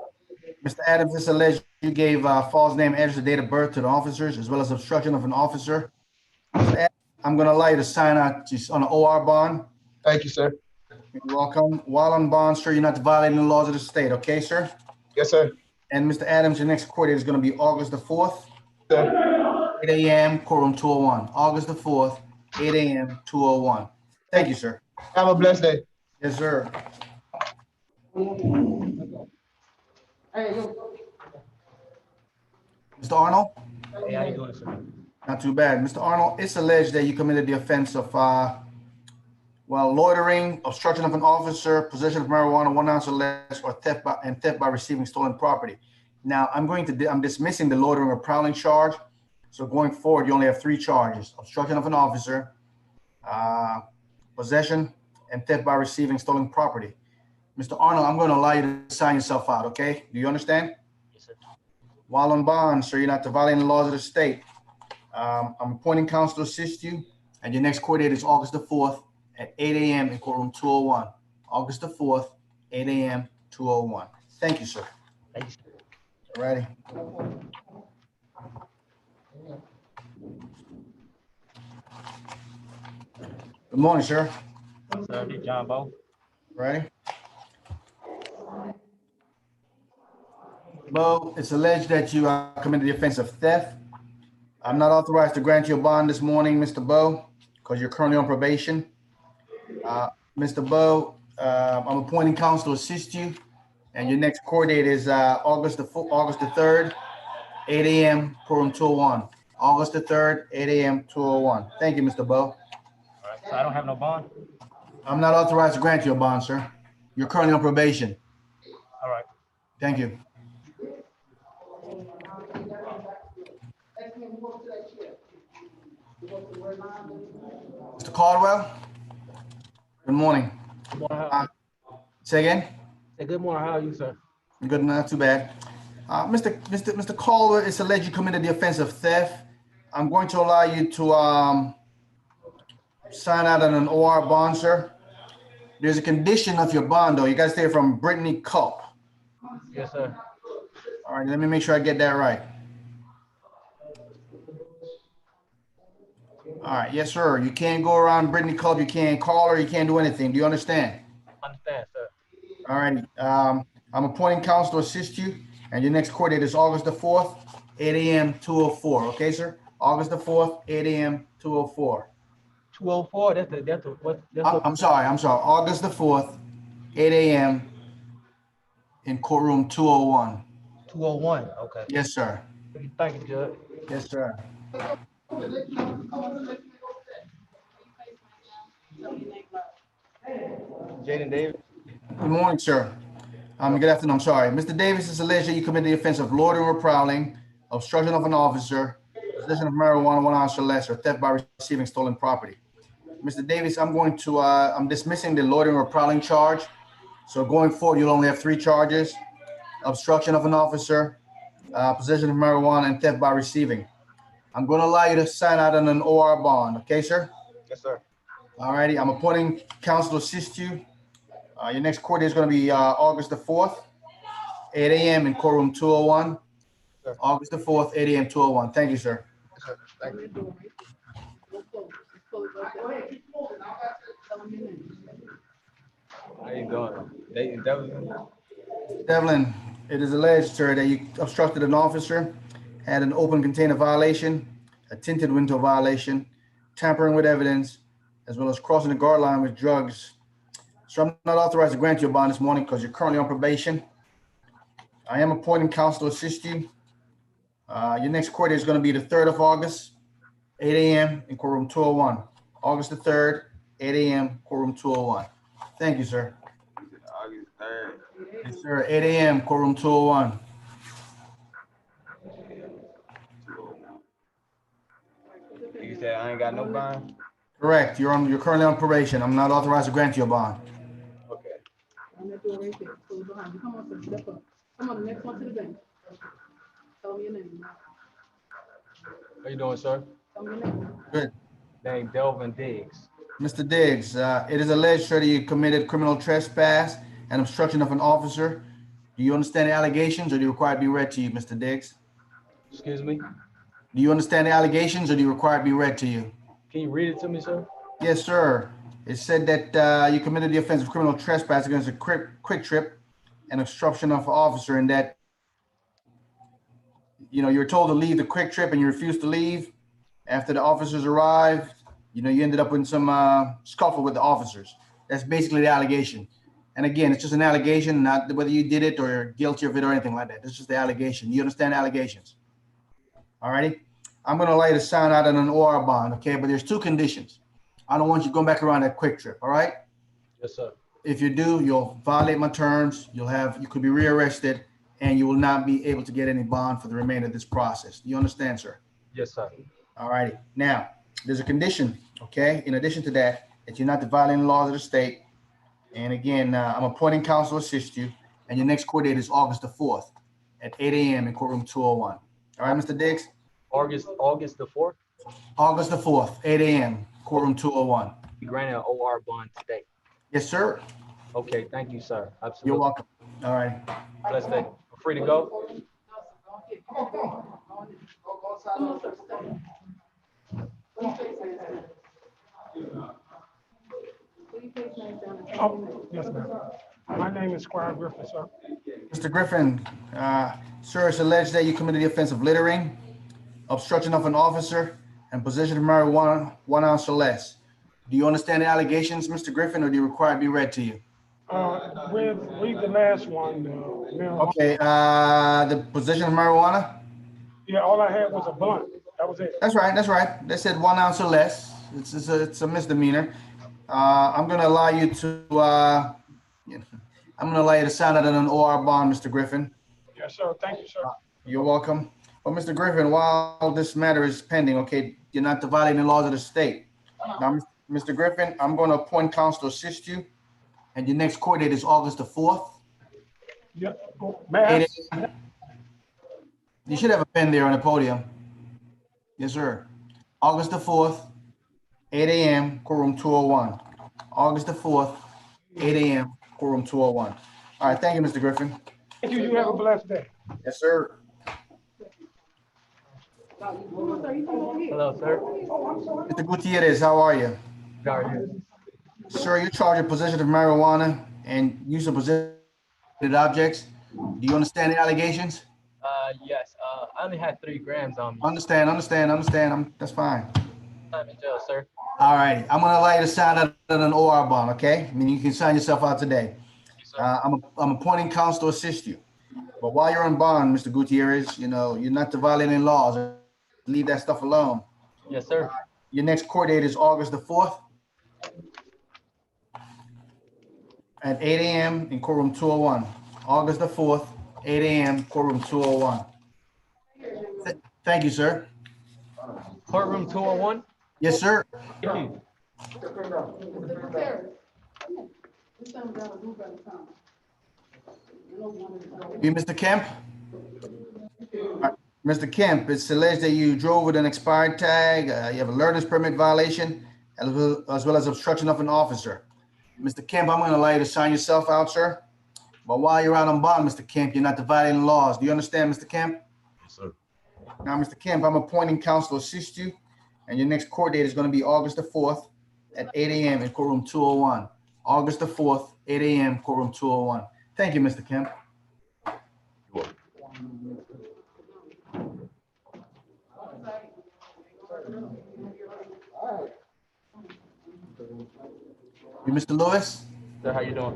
Mr. Adams, it's alleged you gave false name, address, and date of birth to the officers, as well as obstruction of an officer. Mr. Adams, I'm going to allow you to sign out just on an OR bond. Thank you, sir. You're welcome. While on bond, sir, you're not violating the laws of the state, okay, sir? Yes, sir. And Mr. Adams, your next court date is going to be August the 4th, Sir. 8 a.m., courtroom 201. August the 4th, 8 a.m., 201. Thank you, sir. Have a blessed day. Yes, sir. Mr. Arnold? Hey, how you doing, sir? Not too bad. Mr. Arnold, it's alleged that you committed the offense of, loitering, obstruction of an officer, possession of marijuana, 1 ounce or less, or theft by receiving stolen property. Now, I'm dismissing the loitering or prowling charge. So going forward, you only have 3 charges: obstruction of an officer, possession, and theft by receiving stolen property. Mr. Arnold, I'm going to allow you to sign yourself out, okay? Do you understand? Yes, sir. While on bond, sir, you're not violating the laws of the state. I'm appointing counsel to assist you, and your next court date is August the 4th at 8 a.m. in courtroom 201. August the 4th, 8 a.m., 201. Thank you, sir. Thank you, sir. All righty. Good morning, sir. Sir, this John Bo. Ready? Bo, it's alleged that you committed the offense of theft. I'm not authorized to grant you a bond this morning, Mr. Bo, because you're currently on probation. Mr. Bo, I'm appointing counsel to assist you, and your next court date is August the 3rd, 8 a.m., courtroom 201. August the 3rd, 8 a.m., 201. Thank you, Mr. Bo. All right, so I don't have no bond? I'm not authorized to grant you a bond, sir. You're currently on probation. All right. Thank you. Mr. Caldwell? Good morning. Good morning, how Say again? Say good morning, how are you, sir? Good, not too bad. Mr. Caldwell, it's alleged you committed the offense of theft. I'm going to allow you to sign out on an OR bond, sir. There's a condition of your bond, though. You got to stay from Brittany Cup. Yes, sir. All right, let me make sure I get that right. All right, yes, sir. You can't go around Brittany Cup. You can't call her. You can't do anything. Do you understand? Understand, sir. All right. I'm appointing counsel to assist you, and your next court date is August the 4th, 8 a.m., 204. Okay, sir? August the 4th, 8 a.m., 204. 204, I'm sorry. August the 4th, 8 a.m. in courtroom 201. 201, okay. Yes, sir. Thank you, Judge. Yes, sir. Jaden Davis. Good morning, sir. Good afternoon. I'm sorry. Mr. Davis is alleged that you committed the offense of loitering or prowling, obstruction of an officer, possession of marijuana, 1 ounce or less, or theft by receiving stolen property. Mr. Davis, I'm dismissing the loitering or prowling charge. So going forward, you'll only have 3 charges: obstruction of an officer, possession of marijuana, and theft by receiving. I'm going to allow you to sign out on an OR bond. Okay, sir? Yes, sir. All righty. I'm appointing counsel to assist you. Your next court date is going to be August the 4th, 8 a.m. in courtroom 201. Sure. August the 4th, 8 a.m., 201. Thank you, sir. Yes, sir. Thank you. How you doing? Dayton Devlin. Devlin, it is alleged, sir, that you obstructed an officer, had an open container violation, a tinted window violation, tampering with evidence, as well as crossing the guard line with drugs. So I'm not authorized to grant you a bond this morning because you're currently on probation. I am appointing counsel to assist you. Your next court date is going to be the 3rd of August, 8 a.m. in courtroom 201. August the 3rd, 8 a.m., courtroom 201. Thank you, sir. August 3rd. Yes, sir. 8 a.m., courtroom 201. You said I ain't got no bond? Correct. You're currently on probation. I'm not authorized to grant you a bond. Okay. I'm not doing right there. Close behind you. Come on, sir. Step up. Come on, the next one to the bench. Tell me your name. How you doing, sir? Tell me your name. Good. Named Delvin Diggs. Mr. Diggs, it is alleged, sir, that you committed criminal trespass and obstruction of an officer, Do you understand the allegations, or do you require to be read to you, Mr. Diggs? Excuse me? Do you understand the allegations, or do you require to be read to you? Can you read it to me, sir? Yes, sir. It said that you committed the offense of criminal trespass against a quick trip and obstruction of an officer, and that you were told to leave the quick trip and you refused to leave. After the officers arrived, you ended up in some scuffle with the officers. That's basically the allegation. And again, it's just an allegation, not whether you did it or you're guilty of it or anything like that. It's just the allegation. You understand the allegations? All righty. I'm going to allow you to sign out on an OR bond, okay? But there's two conditions. I don't want you going back around that quick trip, all right? Yes, sir. If you do, you'll violate my terms. You could be rearrested, and you will not be able to get any bond for the remainder of this process. Do you understand, sir? Yes, sir. All righty. Now, there's a condition, okay? In addition to that you're not to violate the laws of the state. And again, I'm appointing counsel to assist you, and your next court date is August the 4th at 8 a.m. in courtroom 201. All right, Mr. Diggs? August the 4th? August the 4th, 8 a.m., courtroom 201. You granted an OR bond today. Yes, sir. Okay, thank you, sir. Absolutely. You're welcome. All right. Blessed day. I'm free to go. Oh, yes, ma'am. My name is Squire Griffin, sir. Mr. Griffin, sir, it's alleged that you committed the offense of littering, obstruction of an officer, and possession of marijuana 1 ounce or less. Do you understand the allegations, Mr. Griffin, or do you require to be read to you? Read the last one. Marijuana. Okay, the possession of marijuana? Yeah, all I had was a blunt. That was it. That's right. They said 1 ounce or less. It's a misdemeanor. I'm going to allow you to sign out on an OR bond, Mr. Griffin. Yes, sir. Thank you, sir. You're welcome. Well, Mr. Griffin, while this matter is pending, okay, you're not violating the laws of the state. Now, Mr. Griffin, I'm going to appoint counsel to assist you, and your next court date is August the 4th. Yep. Ma'am. You should have a pen there on the podium. Yes, sir. August the 4th, 8 a.m., courtroom 201. August the 4th, 8 a.m., courtroom 201. All right, thank you, Mr. Griffin. Thank you. You have a blessed day. Yes, sir. Hello, sir. Mr. Gutierrez, how are you? How are you? Sir, you're charged with possession of marijuana and use of possession objects. Do you understand the allegations? Yes. I only had 3 grams on me. Understand. That's fine. I'm in jail, sir. All right. I'm going to allow you to sign out on an OR bond, okay? I mean, you can sign yourself out today. Yes, sir. I'm appointing counsel to assist you. But while you're on bond, Mr. Gutierrez, you're not to violate any laws. Leave that stuff alone. Yes, sir. Your next court date is August the 4th at 8 a.m. in courtroom 201. August the 4th, 8 a.m., courtroom 201. Thank you, sir. Courtroom 201? Yes, sir. Thank you. You, Mr. Kemp? Mr. Kemp, it's alleged that you drove with an expired tag, you have a learner's permit violation, as well as obstruction of an officer. Mr. Kemp, I'm going to allow you to sign yourself out, sir. But while you're out on bond, Mr. Kemp, you're not violating laws. Do you understand, Mr. Kemp? Yes, sir. Now, Mr. Kemp, I'm appointing counsel to assist you, and your next court date is going to be August the 4th at 8 a.m. in courtroom 201. August the 4th, 8 a.m., courtroom 201. Thank you, Mr. Kemp. You, Mr. Lewis? Sir, how you doing?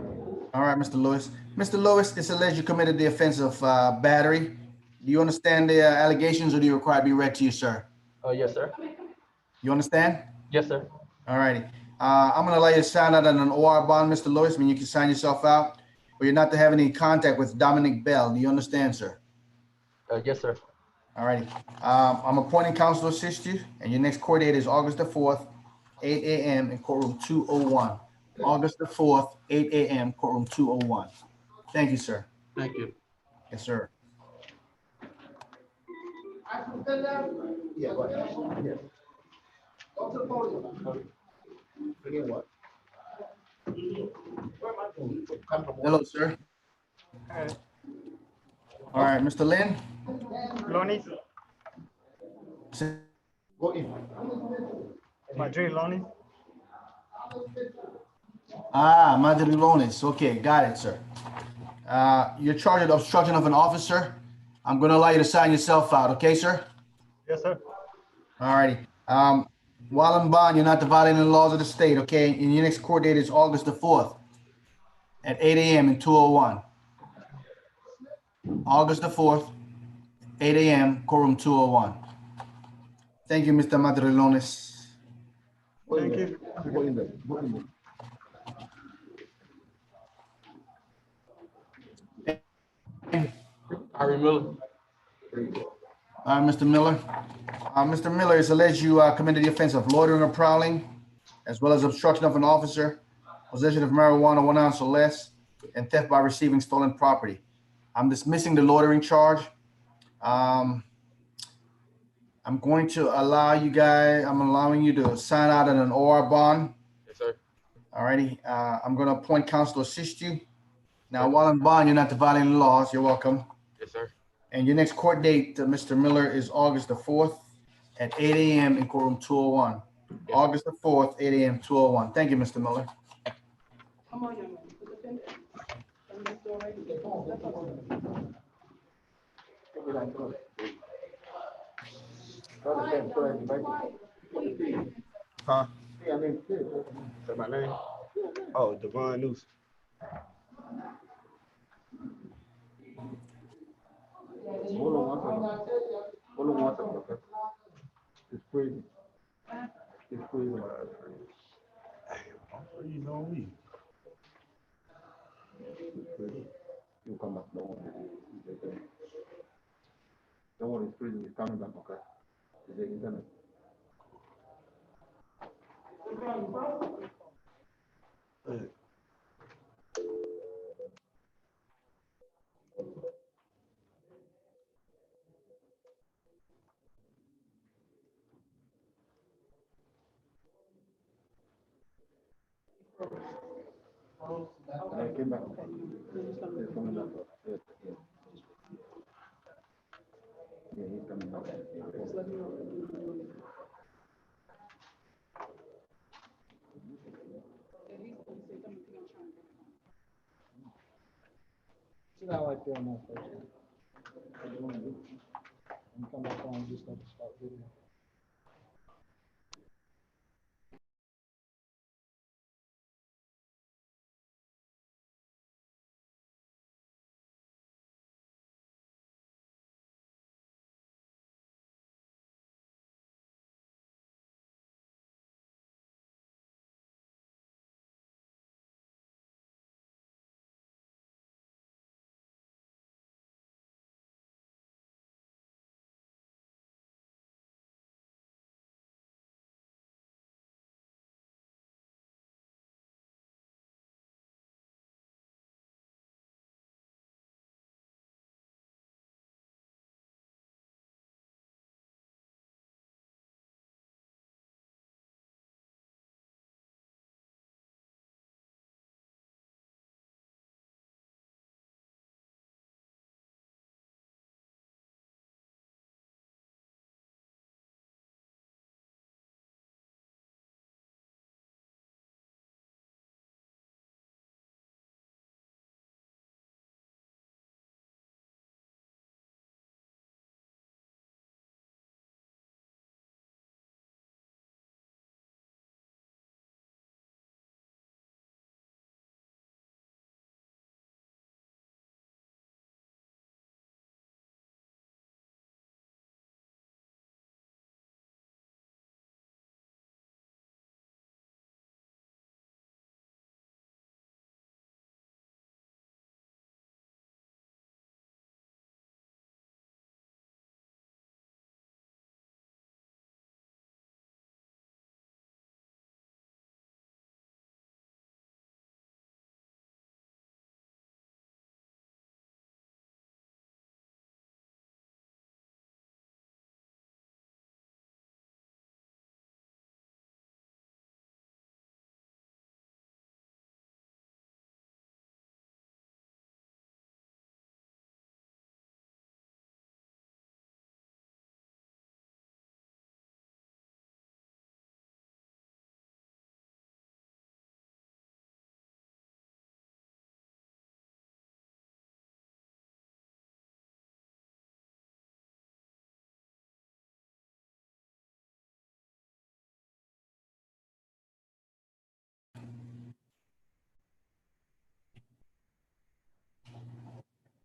All right, Mr. Lewis. Mr. Lewis, it's alleged you committed the offense of battery. Do you understand the allegations, or do you require to be read to you, sir? Yes, sir. You understand? Yes, sir. All righty. I'm going to allow you to sign out on an OR bond, Mr. Lewis. I mean, you can sign yourself out, but you're not to have any contact with Dominic Bell. Do you understand, sir? Yes, sir. All righty. I'm appointing counsel to assist you, and your next court date is August the 4th, 8 a.m. in courtroom 201. August the 4th, 8 a.m., courtroom 201. Thank you, sir. Thank you. Yes, sir. Yeah, go ahead. Yeah. Go to the podium. Again, what? Hello, sir. All right, Mr. Lin? Lonnie, Go in. Madrid, Lonnie. Ah, Magistrate Lones. Okay, got it, sir. You're charged with obstruction of an officer. I'm gonna allow you to sign yourself out, okay, sir? Yes, sir. All righty. While on bond, you're not violating the laws of the state, okay? And your next court date is August the 4th at 8 a.m. in 201. August the 4th, 8 a.m., courtroom 201. Thank you, Mr. Madrilones. Thank you. Go in there. Go in there. Ari Miller. Mr. Miller. Mr. Miller, it's alleged you committed the offense of loitering or prowling, as well as obstruction of an officer, possession of marijuana 1 ounce or less, and theft by receiving stolen property. I'm dismissing the loitering charge. I'm going to allow you guys, I'm allowing you to sign out on an OR bond. Yes, sir. All righty. I'm going to appoint counsel to assist you. Now, while in bond, you're not violating the laws. You're welcome. Yes, sir. And your next court date, Mr. Miller, is August the 4th at 8 a.m. in courtroom 201. August the 4th, 8 a.m., 201. Thank you, Mr. Miller. Come on, young man. Put the pen down. And let's go right here. Step up. Huh? Yeah, I mean, Say my name? Oh, Devon News. hold on one second. Hold on 1 second, okay? It's crazy. It's crazy. Freeze on me. It's crazy. You'll come back. Don't worry. Don't worry, it's crazy. It's coming back, okay? It's the internet. I came back. It's coming back. Yeah, yeah. Yeah, he's coming back. Just let me know. See how I feel on that first. What do you want to do? And come back on and just let it start video.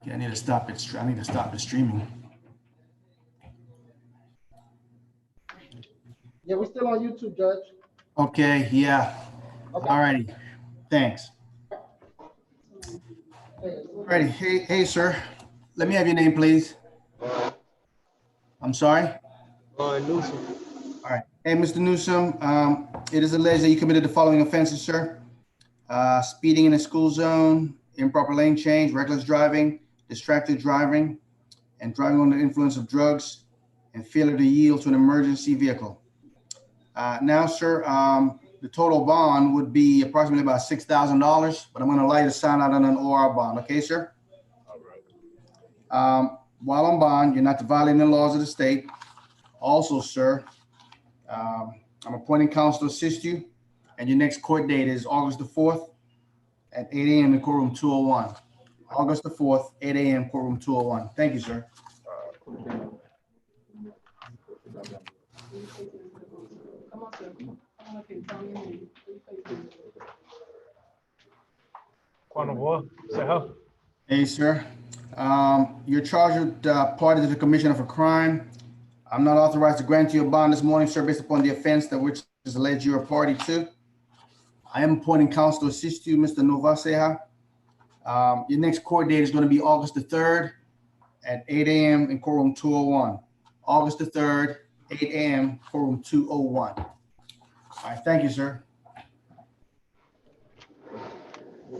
Okay, I need to stop it. I need to stop the streaming. Yeah, we're still on YouTube, Judge. Okay, yeah. Okay. All righty. Thanks. All righty. Hey, sir. Let me have your name, please. I'm sorry. Newsom. All right. Hey, Mr. Newsom, it is alleged that you committed the following offenses, sir. Speeding in a school zone, improper lane change, reckless driving, distracted driving, and driving under the influence of drugs, and failure to yield to an emergency vehicle. Now, sir, the total bond would be approximately about $6,000, but I'm going to allow you to sign out on an OR bond. Okay, sir? All right. While on bond, you're not violating the laws of the state. Also, sir, I'm appointing counsel to assist you, and your next court date is August the 4th at 8 a.m. in courtroom 201. August the 4th, 8 a.m. courtroom 201. Thank you, sir. Come on, sir. Come on up here. Tell me your name. Please face me. Say how? Hey, sir. You're charged with party to the commission of a crime. I'm not authorized to grant you a bond this morning, sir, based upon the offense that which is alleged you're a party to. I am appointing counsel to assist you, Mr. Novaseha. Your next court date is going to be August the 3rd at 8 a.m. in courtroom 201. August the 3rd, 8 a.m. courtroom 201. All right, thank you, sir. Will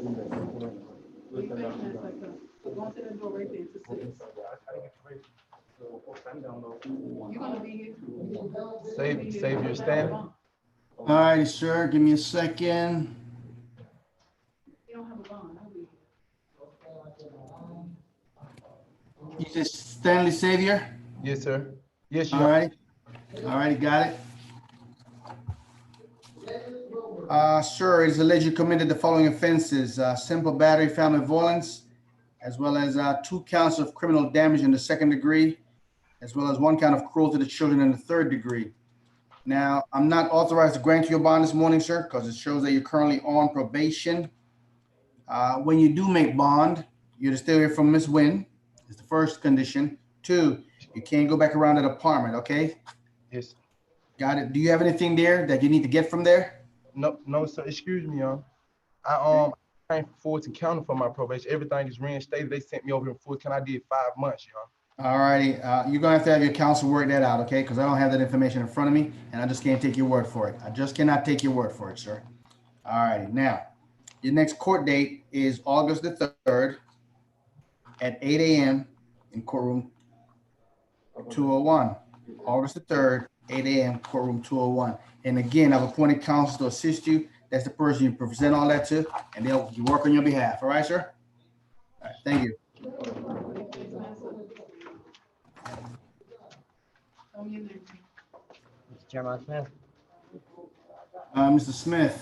you face me a second? Go into that door right there to 6. You're gonna be here. Save your stand. All righty, sir. Give me a second. You don't have a bond. I'll be here. You said Stanley Savior? Yes, sir. Yes, you All are. right. All righty, got it. Sir, it is alleged you committed the following offenses: simple battery, family violence, as well as 2 counts of criminal damage in the 2nd degree, as well as 1 count of cruelty to children in the 3rd degree. Now, I'm not authorized to grant you a bond this morning, sir, because it shows that you're currently on probation. When you do make bond, you're to stay away from Miss Wynn. It's the first condition. 2, you can't go back around that apartment, okay? Yes. Got it. Do you have anything there that you need to get from there? No, sir. Excuse me, I came forward to counter for my probation. Everything is reinstated. They sent me over in full. Can I did 5 months, All righty. You're going to have your counsel work that out, okay? Because I don't have that information in front of me, and I just can't take your word for it. I just cannot take your word for it, sir. All righty. Now, your next court date is August the 3rd at 8 a.m. in courtroom 201. August the 3rd, 8 a.m. courtroom 201. And again, I've appointed counsel to assist you. That's the person you present all that to, and they'll work on your behalf. All right, sir? All right, thank you. Tell me your name. Chairman Smith. Mr. Smith,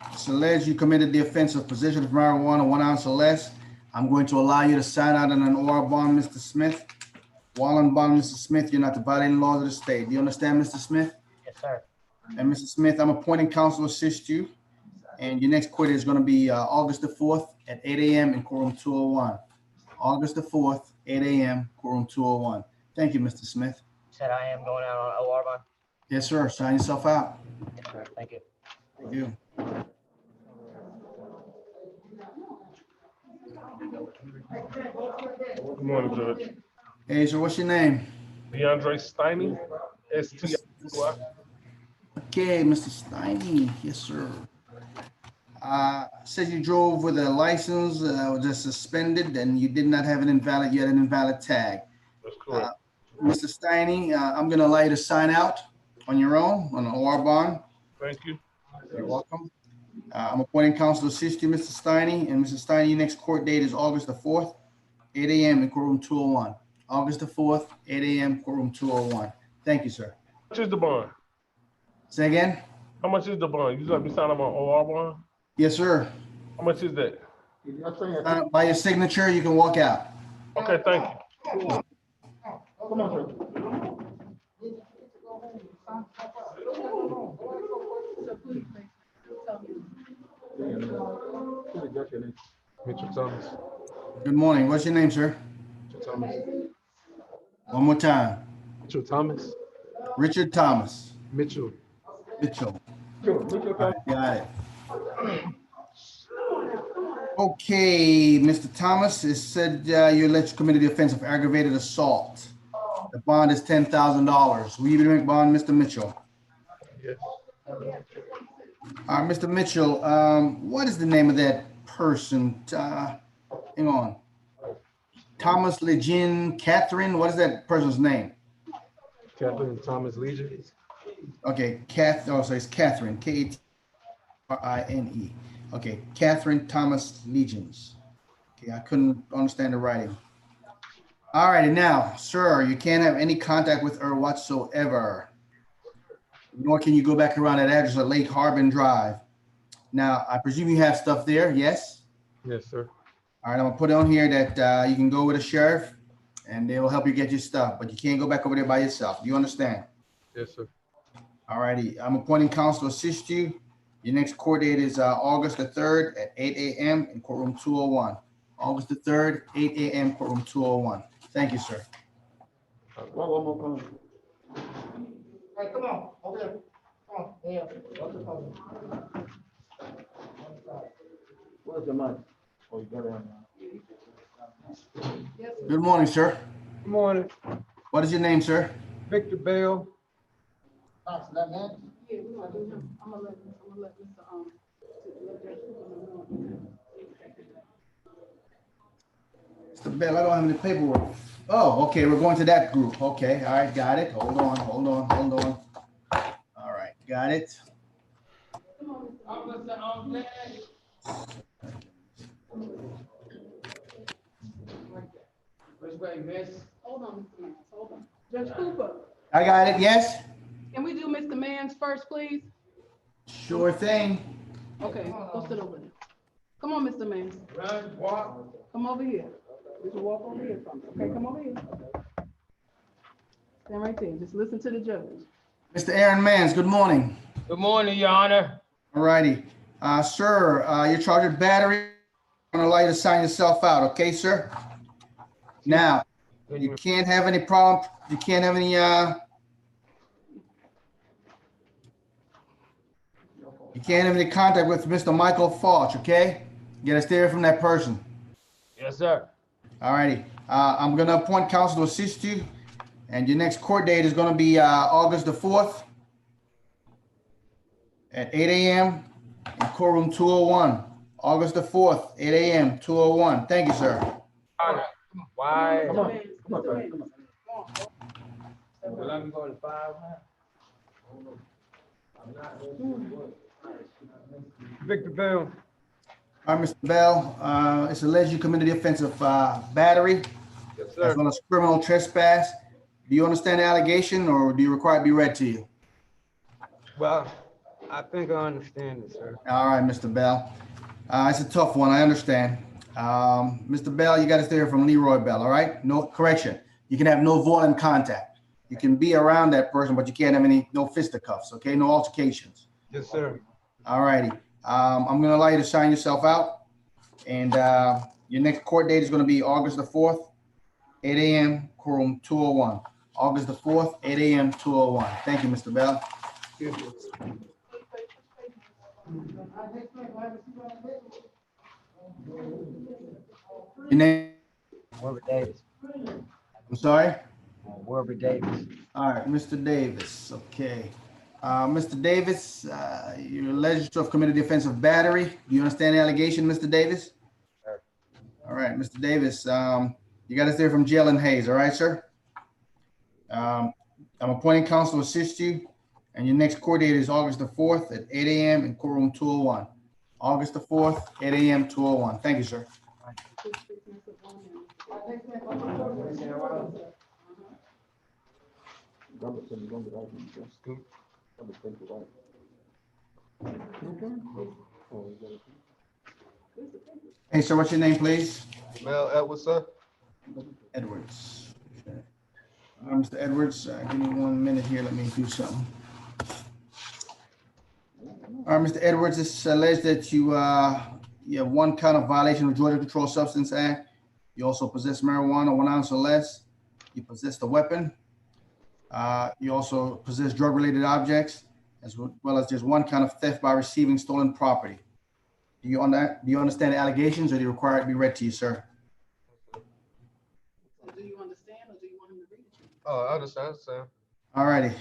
it's alleged you committed the offense of possession of marijuana 1 ounce or less. I'm going to allow you to sign out on an OR bond, Mr. Smith. While on bond, Mr. Smith, you're not violating the laws of the state. Do you understand, Mr. Smith? Yes, sir. And Mr. Smith, I'm appointing counsel to assist you. And your next court is going to be August the 4th at 8 a.m. in courtroom 201. August the 4th, 8 a.m. courtroom 201. Thank you, Mr. Smith. Said I am going out on OR bond. Yes, sir. Sign yourself out. Yes, sir. Thank you. Thank you. Good morning, Judge. Hey, sir, what's your name? DeAndre Steiny, STI. Okay, Mr. Steiny. Yes, sir. Said you drove with a license, was just suspended, and you did not have an invalid, you had an invalid tag. That's correct. Mr. Steiny, I'm going to allow you to sign out on your own on an OR bond. Thank you. You're welcome. I'm appointing counsel to assist you, Mr. Steiny. And Mr. Steiny, your next court date is August the 4th, 8 a.m. in courtroom 201. August the 4th, 8 a.m. courtroom 201. Thank you, sir. How much is the bond? Say again? How much is the bond? You let me sign up on OR bond? Yes, sir. How much is that? By your signature, you can walk out. Okay, thank you. Come on, sir. So please face me. Tell me. Mitchell Thomas. Good morning. What's your name, sir? Richard Thomas. One more time. Richard Thomas. Richard Thomas. Mitchell. Mitchell. Mitchell, All right, got it. Okay, Mr. Thomas, it said you alleged committed the offense of aggravated assault. The bond is $10,000. Will you be doing bond, Mr. Mitchell? Yes. Mr. Mitchell, what is the name of that person? Hang on. Thomas Lejean Catherine. What is that person's name? Kathleen Thomas Legion. Okay, so it's Catherine, Katrine. Okay, Catherine Thomas Legions. Okay, I couldn't understand the writing. All righty, now, sir, you can't have any contact with her whatsoever. Nor can you go back around that address at Lake Harbin Drive. Now, I presume you have stuff there, yes? Yes, sir. All right, I'm gonna put on here that you can go with a sheriff and they'll help you get your stuff, but you can't go back over there by yourself. Do you understand? Yes, sir. All righty, I'm appointing counsel to assist you. Your next court date is August the 3rd at 8 a.m. in courtroom 201. August the 3rd, 8 a.m. courtroom 201. Thank you, sir. One more comment. Hey, come on, over there. Come on, yeah. Where's the mic? Oh, you got it on now. Good morning, sir. Good morning. What is your name, sir? Victor Bell. That's that man. Yeah, we're gonna do him. I'm gonna let Mr. Mr. Bell, I don't have any paperwork. Oh, okay, we're going to that group. Okay, all right, got it. Hold on. All right, got it. Hold on, Mr. Mans, hold on. Judge Cooper, I got it, yes? can we do Mr. Mans first, please? Sure thing. Okay, go sit over there. Come on, Mr. Mans. Run, walk. Come over here. We can walk over here from, okay, come over here. Stand right there, just listen to the judge. Mr. Aaron Mans, good morning. Good morning, Your Honor. All righty. Sir, you're charged with battery. I'm gonna allow you to sign yourself out, okay, sir? Now, you can't have any problem, you can't have any, you can't have any contact with Mr. Michael Falch, okay? You gotta stay away from that person. Yes, sir. All righty. I'm gonna appoint counsel to assist you, and your next court date is gonna be August the 4th at 8 a.m. in courtroom 201. August the 4th, 8 a.m., 201. Thank you, sir. Why? Come on, Mr. Mans. Will I be going to 5 now? Victor Bell. All right, Mr. Bell, it's alleged you committed the offense of battery Yes, as sir. well as criminal trespass. Do you understand the allegation, or do you require it to be read to you? Well, I think I understand it, sir. All right, Mr. Bell. It's a tough one, I understand. Mr. Bell, you got to stay here from Leroy Bell, all right? No correction. You can have no violent contact. You can be around that person, but you can't have no fisticuffs, okay? No altercations. Yes, sir. All righty. I'm going to allow you to sign yourself out. And your next court date is going to be August the 4th, 8 a.m., courtroom 201. August the 4th, 8 a.m., 201. Thank you, Mr. Bell. Your name? Wilbur Davis. I'm sorry? Wilbur Davis. All right, Mr. Davis. Okay. Mr. Davis, you're alleged to have committed the offense of battery. Do you understand the allegation, Mr. Davis? Sure. All right, Mr. Davis, you got to stay from jail in Hayes, all right, sir? I'm appointing counsel to assist you, and your next court date is August the 4th at 8 a.m. in courtroom 201. August the 4th, 8 a.m., 201. Thank you, sir. Hey, sir, what's your name, please? Mel Edwards, sir. Edwards. Okay. Mr. Edwards, give me 1 minute here. Let me do something. All right, Mr. Edwards, it's alleged that you have one count of violation of Georgia Controlled Substance Act. You also possess marijuana, 1 ounce or less. You possess the weapon. You also possess drug-related objects, as well as just 1 count of theft by receiving stolen property. Do you understand the allegations, or do you require it to be read to you, sir? Do you understand, or do you want him to read it to you? Oh, I understand, sir. All righty.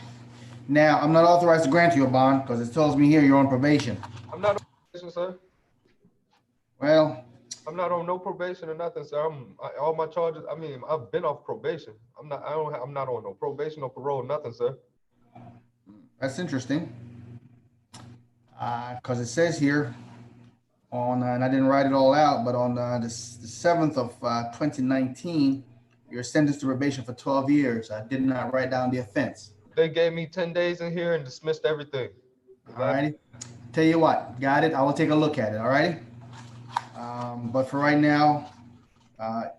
Now, I'm not authorized to grant you a bond because it tells me here you're on probation. I'm not on probation, sir. Well, I'm not on no probation or nothing, sir. All my charges, I mean, I've been off probation. I'm not on no probation or parole, nothing, sir. that's interesting. Because it says here on, and I didn't write it all out, but on the 7th of 2019, you're sentenced to probation for 12 years. I did not write down the offense. They gave me 10 days in here and dismissed everything. All righty. Tell you what, got it. I will take a look at it. All righty. But for right now, okay,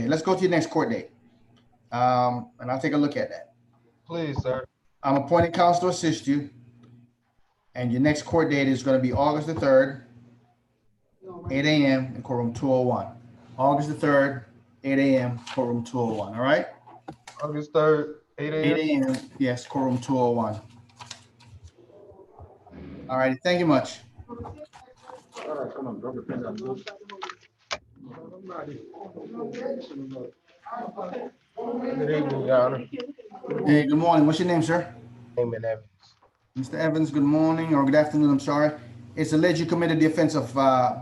let's go to your next court date. And I'll take a look at that. Please, sir. I'm appointing counsel to assist you. And your next court date is going to be August the 3rd, 8 a.m. in courtroom 201. August the 3rd, 8 a.m. courtroom 201. All right? August 3rd, 8 a.m. 8 a.m. Yes, courtroom 201. All righty. Thank you much. All right, come on, bro. Depend on you. Good evening, Your Honor. Hey, good morning. What's your name, sir? Amen, Evans. Mr. Evans, good morning or good afternoon. I'm sorry. It's alleged you committed the offense of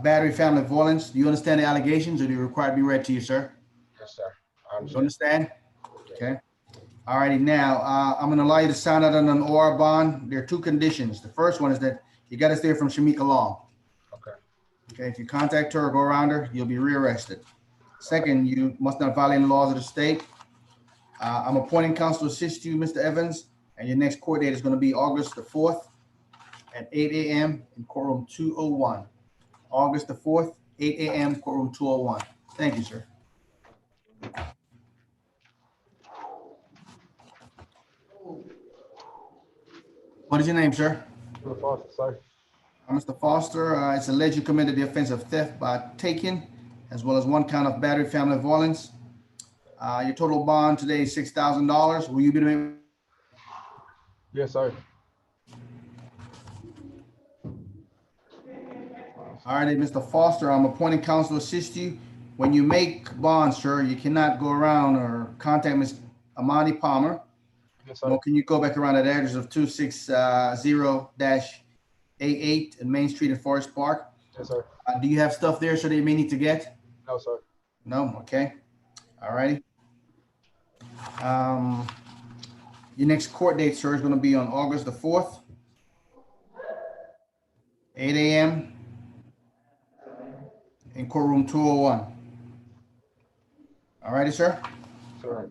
battery, family violence. Do you understand the allegations, or do you require to be read to you, sir? Yes, sir. I You understand? Okay. All righty. Now, I'm going to allow you to sign out on an OR bond. There are 2 conditions. The first one is that you got to stay from Shamika Long. Okay. Okay. If you contact her or go around her, you'll be rearrested. Second, you must not violate the laws of the state. I'm appointing counsel to assist you, Mr. Evans, and your next court date is going to be August the 4th at 8 a.m. in courtroom 201. August the 4th, 8 a.m. courtroom 201. Thank you, sir. What is your name, sir? Sorry. Mr. Foster, it's alleged you committed the offense of theft by taking, as well as 1 count of battery, family violence. Your total bond today is $6,000. Will you be doing? Yes, sir. All right, Mr. Foster, I'm appointing counsel to assist you. When you make bonds, sir, you cannot go around or contact Ms. Amani Palmer. Yes, sir. Nor can you go back around at the address of 260-88 in Main Street in Forest Park. Yes, sir. Do you have stuff there, sir, that you may need to get? No, sir. No? Okay. All righty. Your next court date, sir, is going to be on August the 4th, 8 a.m. in courtroom 201. All righty, sir? Sir,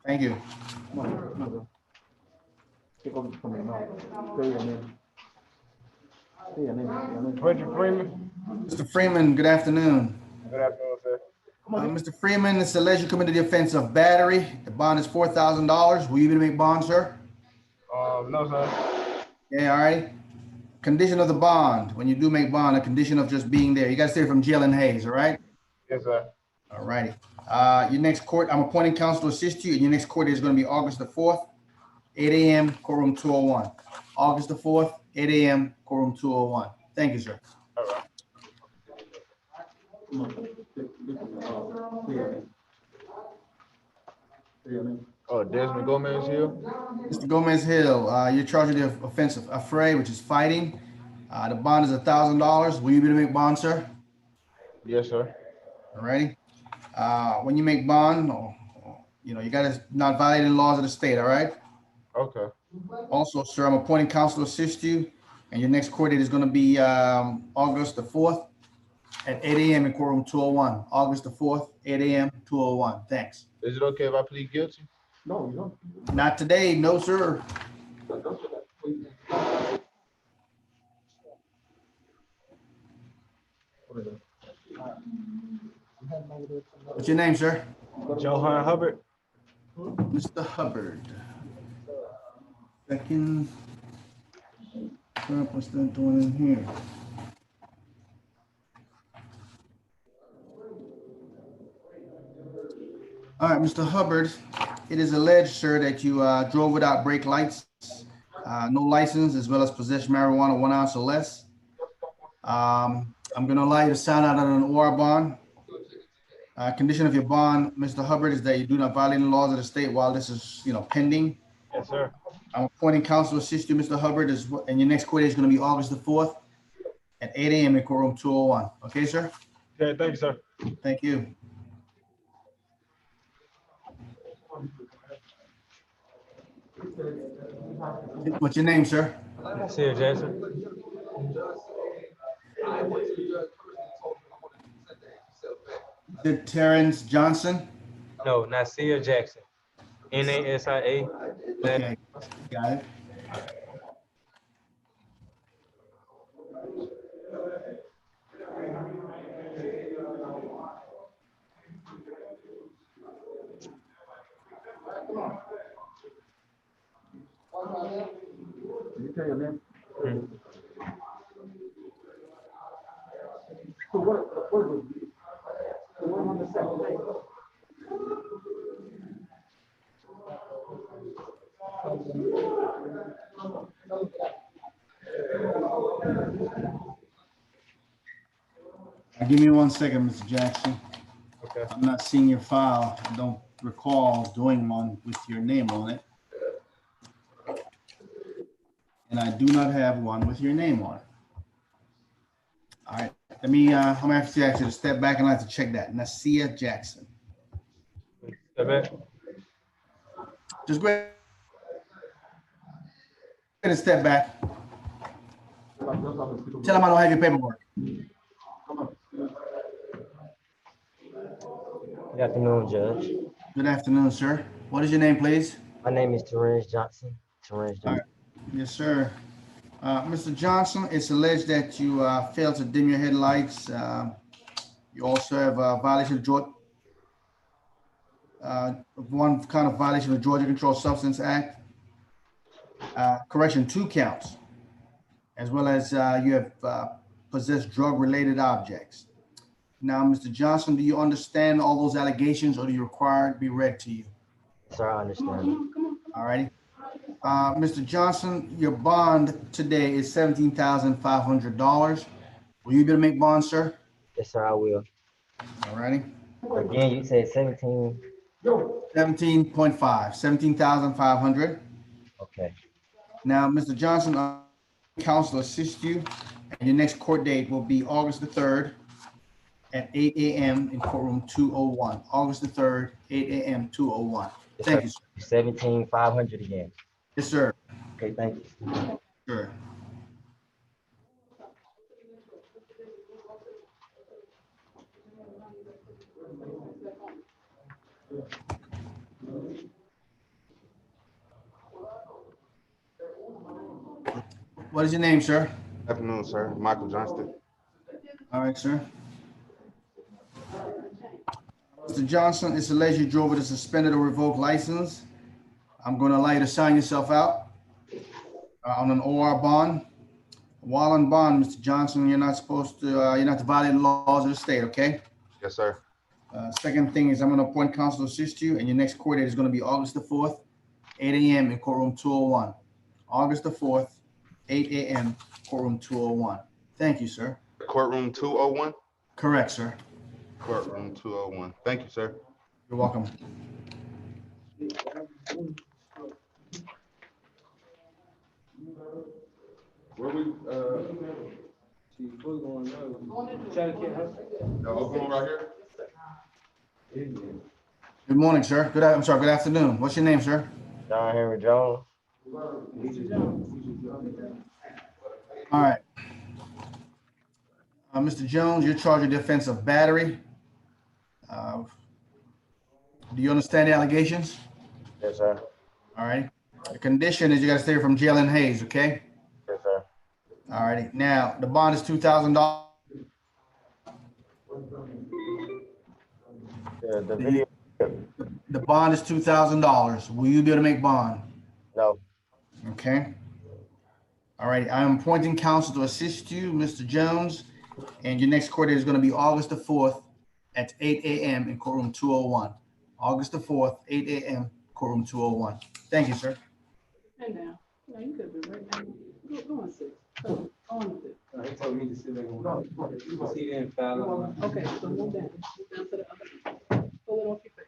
Thank you. come on, bro. Take over from your mouth. Say your name. Say your name. Bridget Freeman. Mr. Freeman, good afternoon. Good afternoon, sir. Mr. Freeman, it's alleged you committed the offense of battery. The bond is $4,000. Will you be to make bond, sir? No, sir. Yeah, all right. Condition of the bond. When you do make bond, a condition of just being there. You got to stay from jail and Hayes, all right? Yes, sir. All righty. Your next court, I'm appointing counsel to assist you, and your next court is going to be August the 4th, 8 a.m., courtroom 201. August the 4th, 8 a.m., courtroom 201. Thank you, sir. All right. Come on. Say your name. Oh, Desmond Gomez here. Mr. Gomez Hill, you're charged with the offense of affray, which is fighting. The bond is $1,000. Will you be to make bond, sir? Yes, sir. All righty. When you make bond, you got to not violate the laws of the state, all right? Okay. Also, sir, I'm appointing counsel to assist you, and your next court date is going to be August the 4th at 8 a.m. in courtroom 201. August the 4th, 8 a.m., 201. Thanks. Is it okay if I plead guilty? No, you don't. Not today. No, sir. What's your name, sir? Johan Hubbard. Mr. Hubbard. Second. What's that doing in here? All right, Mr. Hubbard, it is alleged, sir, that you drove without brake lights, no license, as well as possessed marijuana 1 ounce or less. I'm going to allow you to sign out on an OR bond. Condition of your bond, Mr. Hubbard, is that you do not violate the laws of the state while this is, pending. Yes, sir. I'm appointing counsel to assist you, Mr. Hubbard, and your next court date is going to be August the 4th at 8 a.m. in courtroom 201. Okay, sir? Okay, thank you, sir. Thank you. What's your name, sir? Nasir Jackson. Is it Terrence Johnson? No, Nasir Jackson. Nasia. Okay, got it. Did you tell your name? Hmm. So what was the one on the second day? Give me 1 second, Mr. Jackson. Okay. I'm not seeing your file. I don't recall doing one with your name on it. And I do not have one with your name on it. All right, let me, I'm gonna have to ask you to step back and I have to check that. Nasir Jackson. Step back. Just go ahead and step back. Tell him I don't have your paperwork. Good afternoon, Judge. Good afternoon, sir. What is your name, please? My name is Terrence Johnson. Terrence All Johnson. right. Yes, sir. Mr. Johnson, it's alleged that you failed to dim your headlights. You also have a violation of Georgia, one kind of violation of the Georgia Controlled Substance Act. Correction, 2 counts, as well as you have possessed drug-related objects. Now, Mr. Johnson, do you understand all those allegations, or do you require it to be read to you? Sir, I understand. All righty. Mr. Johnson, your bond today is $17,500. Will you be able to make bond, sir? Yes, sir, I will. All righty. Again, you said 17. 17.5, 17,500. Okay. Now, Mr. Johnson, counsel will assist you, and your next court date will be August the 3rd at 8 a.m. in courtroom 201. August the 3rd, 8 a.m. 201. Yes, Thank sir. you, sir. 17,500 again. Yes, sir. Okay, thank you. Sure. What is your name, sir? Good afternoon, sir. Michael Johnston. All right, sir. Mr. Johnson, it's alleged you drove with a suspended or revoked license. I'm going to allow you to sign yourself out on an OR bond. While on bond, Mr. Johnson, you're not supposed to, you're not to violate the laws of the state, okay? Yes, sir. Second thing is I'm going to appoint counsel to assist you, and your next court date is going to be August the 4th, 8 a.m. in courtroom 201. August the 4th, 8 a.m. courtroom 201. Thank you, sir. Courtroom 201? Correct, sir. Courtroom 201. Thank you, sir. You're welcome. Where we, open one right here? Good morning, sir. I'm sorry, good afternoon. What's your name, sir? John Henry Jones. All right. Mr. Jones, you're charged with the offense of battery. Do you understand the allegations? Yes, sir. All right. The condition is you got to stay from jail in Hayes, okay? Yes, sir. All righty. Now, the bond is $2,000. The video. The bond is $2,000. Will you be able to make bond? No. Okay. All right. I am appointing counsel to assist you, Mr. Jones, and your next court date is going to be August the 4th at 8 a.m. in courtroom 201. August the 4th, 8 a.m., courtroom 201. Thank you, sir. And now, no, you could have been right now. Go on, 6. Go on, 6. He told me to sit there. He didn't file. Okay, so move down. Move down to the other. Pull it off your face.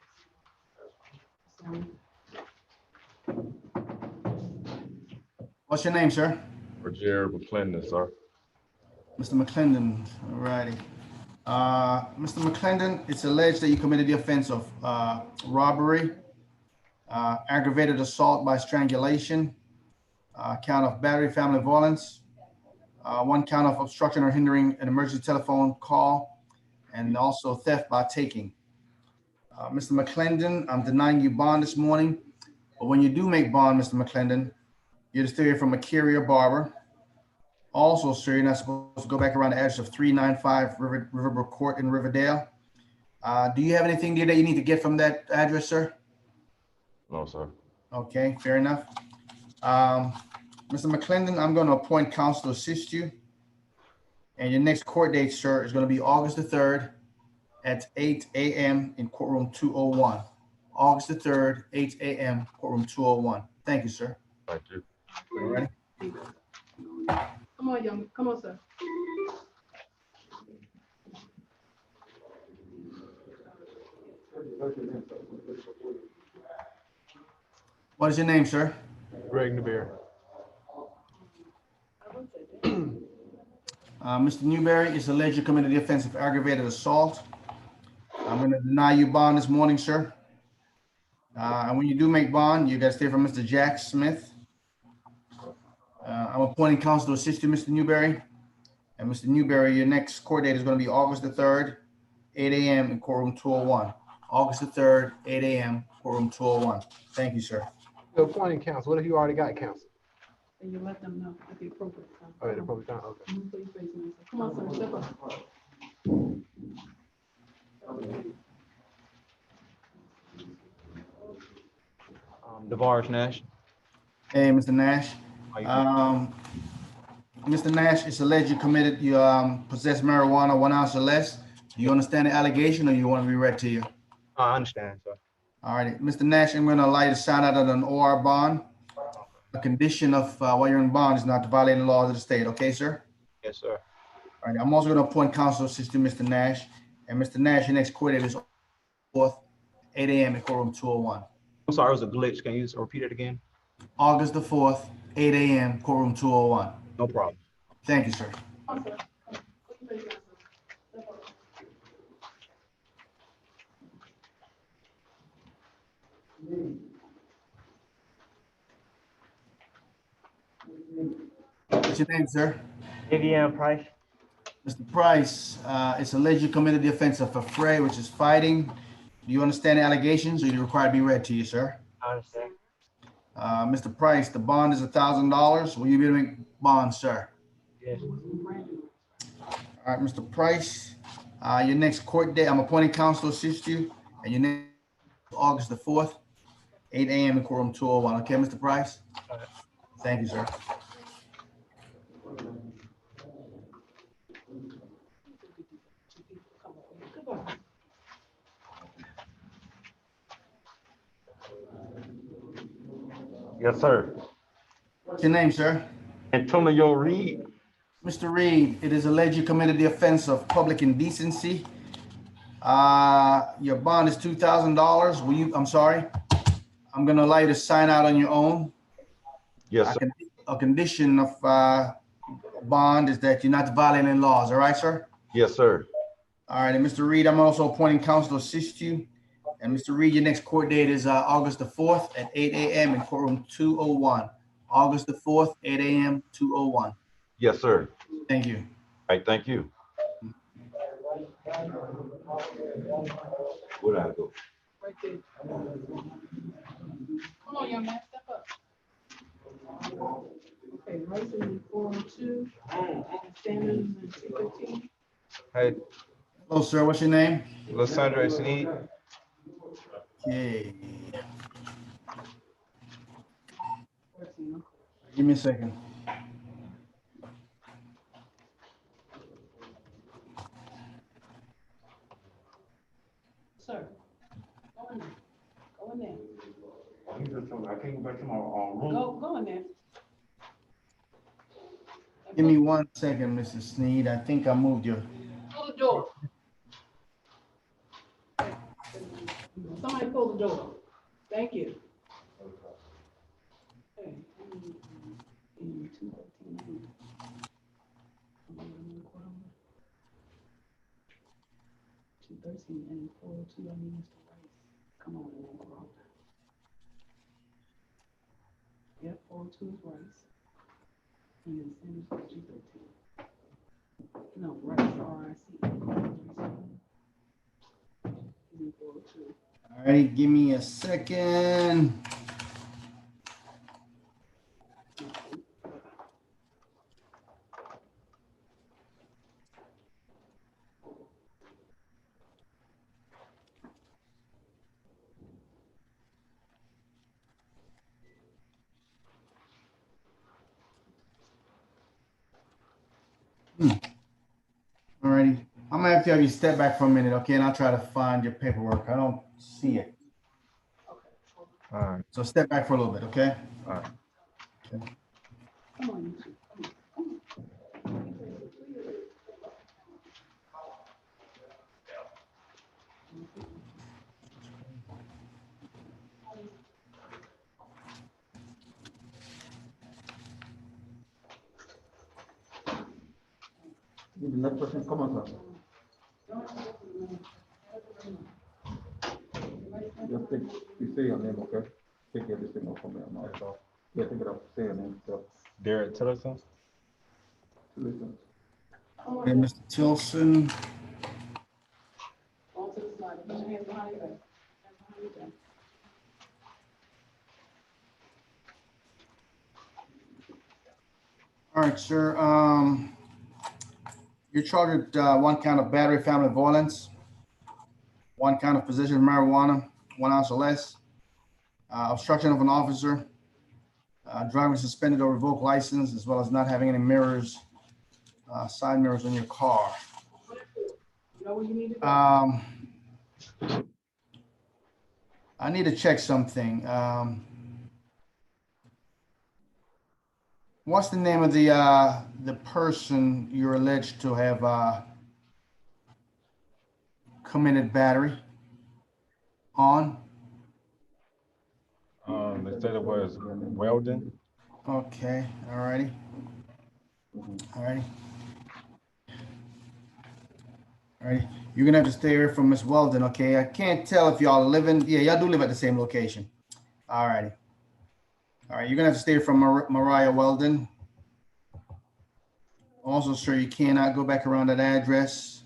What's your name, sir? Roger McClendon, sir. Mr. McClendon, all righty. Mr. McClendon, it's alleged that you committed the offense of robbery, aggravated assault by strangulation, count of battery, family violence, 1 count of obstruction or hindering an emergency telephone call, and also theft by taking. Mr. McClendon, I'm denying you bond this morning, but when you do make bond, Mr. McClendon, you're to stay away from a carrier barber. Also, sir, you're not supposed to go back around the address of 395 Riverbrook Court in Riverdale. Do you have anything there that you need to get from that address, sir? No, sir. Okay, fair enough. Mr. McClendon, I'm going to appoint counsel to assist you. And your next court date, sir, is going to be August the 3rd at 8 a.m. in courtroom 201. August the 3rd, 8 a.m., courtroom 201. Thank you, sir. Thank you. All right. Come on, young. Come on, sir. What is your name, sir? Greg Newberry. Mr. Newberry, it's alleged you committed the offense of aggravated assault. I'm going to deny you bond this morning, sir. And when you do make bond, you got to stay from Mr. Jack Smith. I'm appointing counsel to assist you, Mr. Newberry. And Mr. Newberry, your next court date is going to be August the 3rd, 8 a.m. in courtroom 201. August the 3rd, 8 a.m., courtroom 201. Thank you, sir. You're appointing counsel. What if you already got counsel? And you let them know at the appropriate time. Oh, at the appropriate time, okay. Put your face in it. Come on, sir, step up. DeVarge Nash. Hey, Mr. Nash. Mr. Nash, it's alleged you committed, you possessed marijuana 1 ounce or less. Do you understand the allegation or you want to be read to you? I understand, sir. All right, Mr. Nash, I'm going to allow you to sign out of an OR bond. A condition of while you're in bond is not to violate the laws of the state. Okay, sir? Yes, sir. All right, I'm also going to appoint counsel to assist you, Mr. Nash. And Mr. Nash, your next court date is 4th, 8 a.m. in courtroom 201. I'm sorry, it was a glitch. Can you repeat it again? August the 4th, 8 a.m., courtroom 201. No problem. Thank you, sir. What's your name, sir? Vivian Price. Mr. Price, it's alleged you committed the offense of affray, which is fighting. Do you understand the allegations or you require to be read to you, sir? I understand. Mr. Price, the bond is $1,000. Will you be doing bond, sir? Yes. All right, Mr. Price, your next court date, I'm appointing counsel to assist you, and your next August the 4th, 8 a.m. in courtroom 201. Okay, Mr. Price? Thank you, sir. Yes, sir. What's your name, sir? Antonio Reed. Mr. Reed, it is alleged you committed the offense of public indecency. Your bond is $2,000. Will you, I'm sorry, I'm gonna allow you to sign out on your own. Yes, sir. A condition of bond is that you're not violating laws, all right, sir? Yes, sir. All right, and Mr. Reed, I'm also appointing counsel to assist you. And Mr. Reed, your next court date is August the 4th at 8 a.m. in courtroom 201. August the 4th, 8 a.m., 201. Yes, sir. Thank you. All right, thank you. Where'd I go? Right there. Come on, young man, step up. Okay, race in 402, standing in 215. Hey, Hello, sir. What's your name? Lysandre Sneed. Okay. Give me a second. Sir. Go in there. something. I can't go back to my room. Go in there. Give me 1 second, Mrs. Sneed. I think I moved you. Close the door. Somebody close the door. Thank you. Okay. 213 and 402, I mean, Mr. Rice. Come on, man, bro. Yep, 402 is Rice. And then Sanders for 213. No, Rice, R-I-C. He's in 402. All right, give me a second. All righty. I'm gonna have to have you step back for a minute, okay? And I'll try to find your paperwork. I don't see it. All right. So step back for a little bit, okay? All right. Okay. Come on, you two. Come on. The next person, come on, sir. Just say your name, okay? Take everything off from there now. Yeah, take it off. Say your name, sir. Derek Tillerson? Listen. Okay, Mr. Tilson. On to the side. Put your hands behind your back. Hands behind your back. All right, sir. You're charged with 1 count of battery, family violence, 1 count of possession of marijuana, 1 ounce or less, obstruction of an officer, driving suspended or revoked license, as well as not having any mirrors, side mirrors on your car. You know where you need to go? I need to check something. What's the name of the person you're alleged to have committed battery on? They said it was Weldon. Okay, all righty. All righty. All right, you're gonna have to stay here from Miss Weldon, okay? I can't tell if y'all living, yeah, y'all do live at the same location. All righty. All right, you're gonna have to stay here from Mariah Weldon. Also, sir, you cannot go back around that address,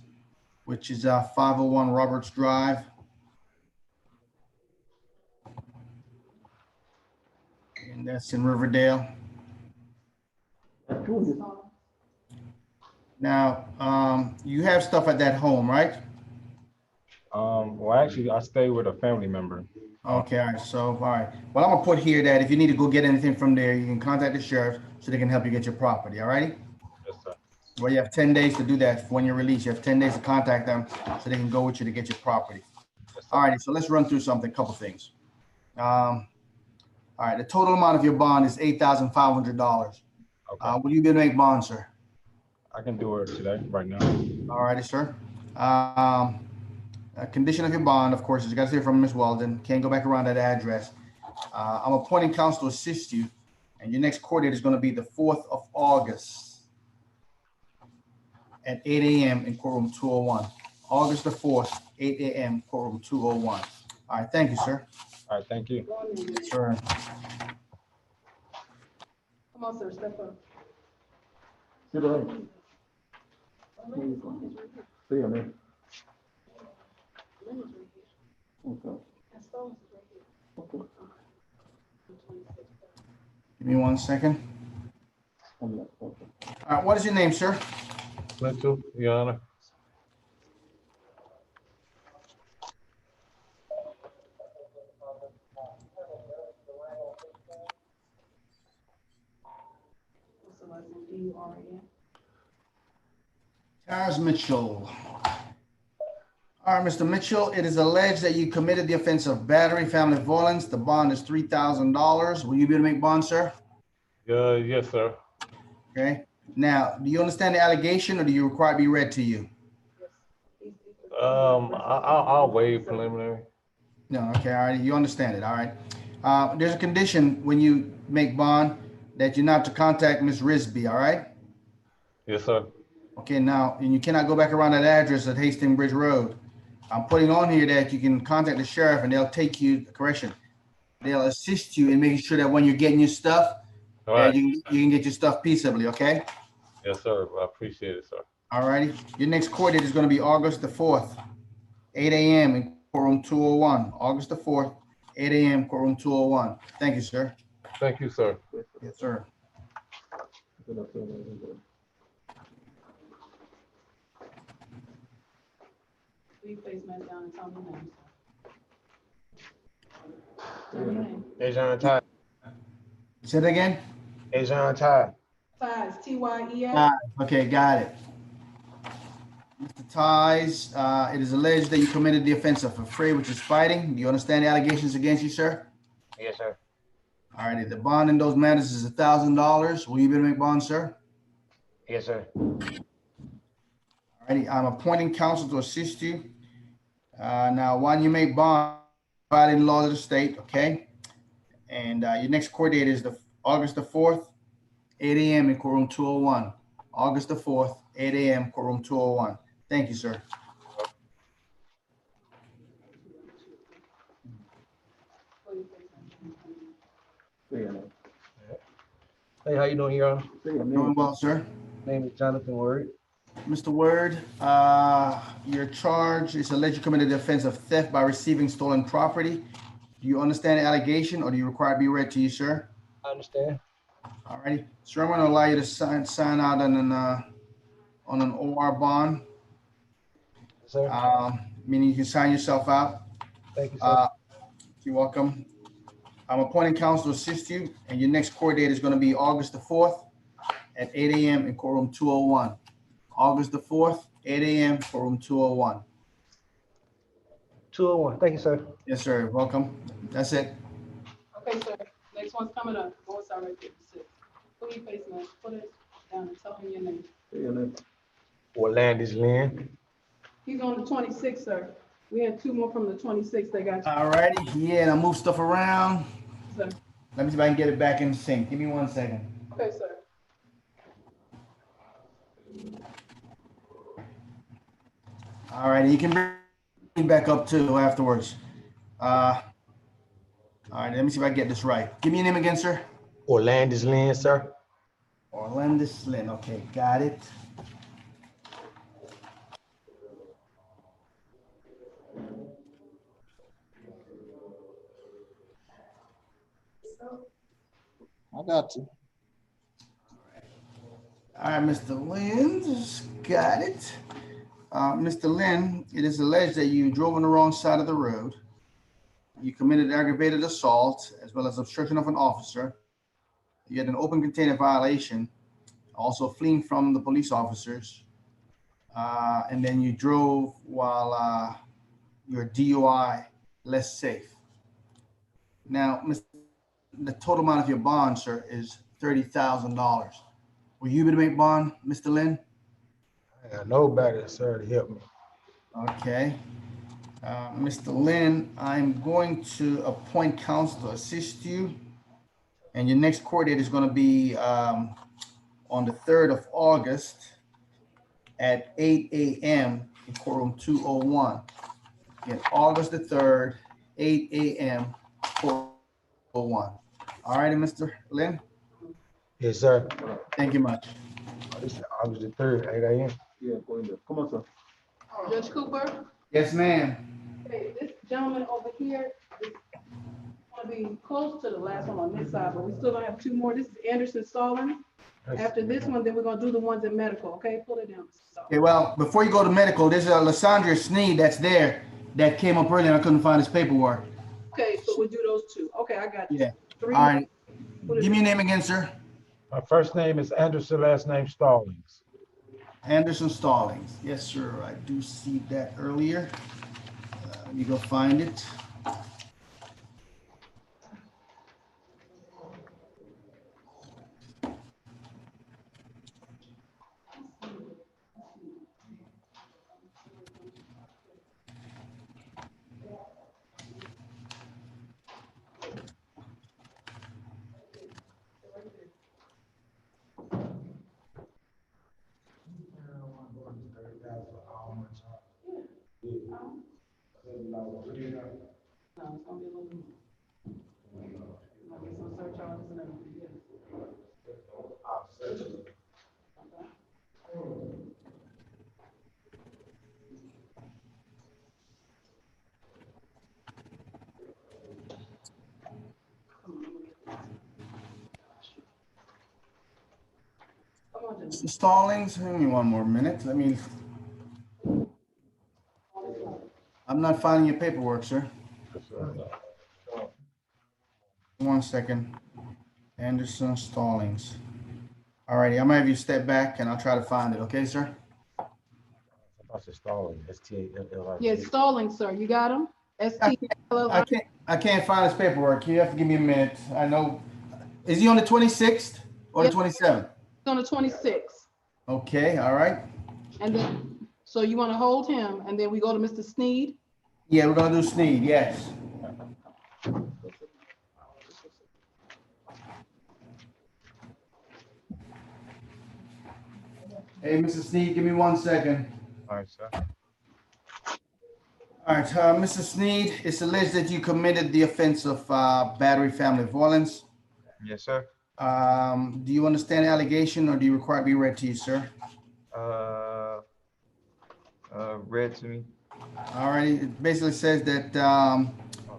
which is 501 Roberts Drive. And that's in Riverdale. Now, you have stuff at that home, right? Well, actually, I stay with a family member. Okay, all right, so, all right. Well, I'm gonna put here that if you need to go get anything from there, you can contact the sheriff so they can help you get your property, all righty? Yes, sir. Well, you have 10 days to do that when you're released. You have 10 days to contact them so they can go with you to get your property. All righty, so let's run through something, a couple things. All right, the total amount of your bond is $8,500. Okay. Will you be able to make bond, sir? I can do it today, right now. All righty, sir. A condition of your bond, of course, is you got to hear from Ms. Weldon. Can't go back around that address. I'm appointing counsel to assist you, and your next court date is going to be the 4th of August at 8 a.m. in courtroom 201. August the 4th, 8 a.m. courtroom 201. All right, thank you, sir. All right, thank you. Sure. Come on, sir, step up. Sit down. Say your name. Okay. Okay. Give me 1 second. Okay. All right, what is your name, sir? Clayton, Your Honor. What's the last name? D-U-R-A-N? Taz Mitchell. All right, Mr. Mitchell, it is alleged that you committed the offense of battery, family violence. The bond is $3,000. Will you be able to make bond, sir? Yes, sir. Okay. Now, do you understand the allegation or do you require it to be read to you? I'll waive preliminary. No, okay, all right, you understand it, all right. There's a condition when you make bond that you're not to contact Ms. Risby, all right? Yes, sir. Okay, now, and you cannot go back around that address at Hastings Bridge Road. I'm putting on here that you can contact the sheriff and they'll take you, correction, they'll assist you in making sure that when you're getting your stuff, All right. you can get your stuff peaceably, okay? Yes, sir. I appreciate it, sir. All righty. Your next court date is going to be August the 4th, 8 a.m. in courtroom 201. August the 4th, 8 a.m. courtroom 201. Thank you, sir. Thank you, sir. Yes, sir. Please face man down and tell me your name. Tell me your name. Ajon Ty. Say that again? Ajon Ty. Ties, T-Y-E-S. Okay, got it. Mr. Ties, it is alleged that you committed the offense of affray, which is fighting. Do you understand the allegations against you, sir? Yes, sir. All righty. The bond in those matters is $1,000. Will you be able to make bond, sir? Yes, sir. All righty. I'm appointing counsel to assist you. Now, when you make bond, violating the laws of the state, okay? And your next court date is August the 4th, 8 a.m. in courtroom 201. August the 4th, 8 a.m. courtroom 201. Thank you, sir. Hey, how you doing, Your Honor? Doing well, sir. Name is Jonathan Word. Mr. Word, your charge is alleged you committed the offense of theft by receiving stolen property. Do you understand the allegation or do you require it to be read to you, sir? I understand. All righty. Sir, I'm going to allow you to sign out on an OR bond. Yes, sir. Meaning you can sign yourself out. Thank you, sir. You're welcome. I'm appointing counsel to assist you, and your next court date is going to be August the 4th at 8 a.m. in courtroom 201. August the 4th, 8 a.m. courtroom 201. 201. Thank you, sir. Yes, sir. Welcome. That's it. Okay, sir. Next one's coming up. Go inside right there. Sit. Put your face man. Put it down and tell him your name. Orlandis Lynn. He's on the 26th, sir. We had two more from the 26th. They got you. All righty. Yeah, and I move stuff around. Sir. Let me see if I can get it back in sync. Give me 1 second. Okay, sir. All right, you can bring me back up too afterwards. All right, let me see if I get this right. Give me your name again, sir. Orlandis Lynn, sir. Orlandis Lynn. Okay, got it. I got you. All right, Mr. Lynn, just got it. Mr. Lynn, it is alleged that you drove on the wrong side of the road. You committed aggravated assault as well as obstruction of an officer. You had an open container violation, also fleeing from the police officers. And then you drove while your DUI less safe. Now, the total amount of your bond, sir, is $30,000. Will you be able to make bond, Mr. Lynn? I got nobody, sir, to help me. Okay. Mr. Lynn, I'm going to appoint counsel to assist you. And your next court date is going to be on the 3rd of August at 8 a.m. in courtroom 201. Again, August the 3rd, 8 a.m. courtroom 201. All righty, Mr. Lynn? Yes, sir. Thank you much. This is August the 3rd, 8 a.m. Yeah, go in there. Come on, sir. Judge Cooper. Yes, ma'am. Okay, this gentleman over here is going to be close to the last one on this side, but we still gonna have two more. This is Anderson Stallings. After this one, then we're gonna do the ones in medical, okay? Pull it down. Okay, well, before you go to medical, there's a Lysandra Sneed that's there that came up earlier and I couldn't find his paperwork. Okay, so we'll do those two. Okay, I got you. Yeah. Three. All right. Give me your name again, sir. My first name is Anderson, last name Stallings. Anderson Stallings. Yes, sir. I do see that earlier. Let me go find it. No, it's gonna be a little. Might be some surcharges and everything, yeah. Mr. Stallings, give me one more minute. I'm not finding your paperwork, sir. One second. Anderson Stallings. All righty, I'm gonna have you step back and I'll try to find it, okay, sir? Stalling, S-T-A-L-L-I-N. Yeah, Stalling, sir. You got him? S-T-A-L-L-I-N. I can't find his paperwork. You have to give me a minute. I know. Is he on the 26th or the 27th? On the 26th. Okay, all right. And then, so you want to hold him and then we go to Mr. Sneed? Yeah, we're gonna do Sneed, yes. Hey, Mr. Sneed, give me 1 second. All right, sir. All right, Mr. Sneed, it's alleged that you committed the offense of battery family violence. Yes, sir. Do you understand the allegation or do you require it to be read to you, sir? Read to me. All right, it basically says that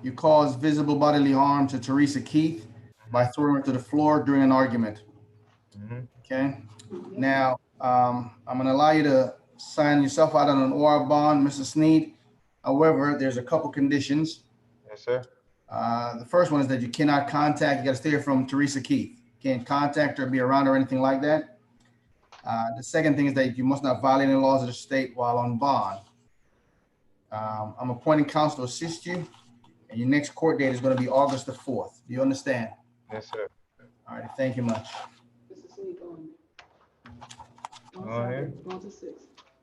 you caused visible bodily harm to Teresa Keith by throwing her to the floor during an argument. Okay. Now, I'm going to allow you to sign yourself out on an OR bond, Mr. Sneed. However, there's a couple conditions. Yes, sir. The first one is that you cannot contact, you got to stay from Teresa Keith. You can't contact her, be around her, or anything like that. The second thing is that you must not violate any laws of the state while on bond. I'm appointing counsel to assist you, and your next court date is going to be August the 4th. Do you understand? Yes, sir. All right, thank you much. Mr. Sneed, go on. Go ahead. Going to 6.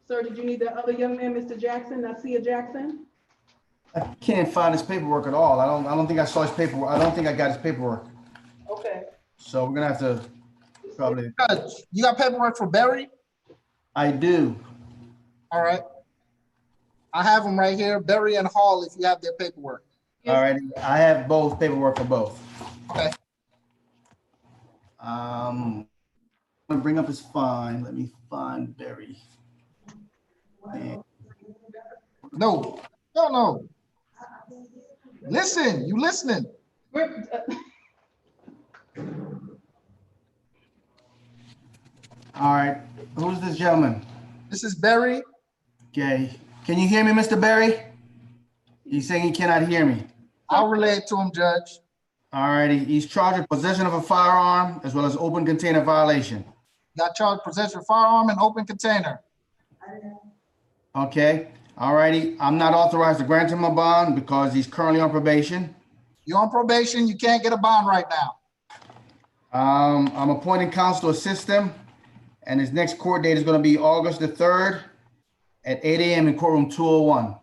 Sir, did you need that other young man, Mr. Jackson, Nasia Jackson? I can't find his paperwork at all. I don't think I saw his paperwork. I don't think I got his paperwork. Okay. So we're gonna have to probably. You got paperwork for Barry? I do. All right. I have them right here, Barry and Hall, if you have their paperwork. All right, I have both paperwork for both. Okay. I'm gonna bring up his fine. Let me find Barry. No. Listen, you listening? All right, who's this gentleman? This is Barry. Okay, can you hear me, Mr. Barry? He's saying he cannot hear me. I'll relay it to him, Judge. All righty, he's charged with possession of a firearm as well as open container violation. Got charged possession of firearm and open container. Okay, all righty. I'm not authorized to grant him a bond because he's currently on probation. You're on probation, you can't get a bond right now. I'm appointing counsel to assist him, and his next court date is going to be August the 3rd at 8 a.m. in courtroom 201.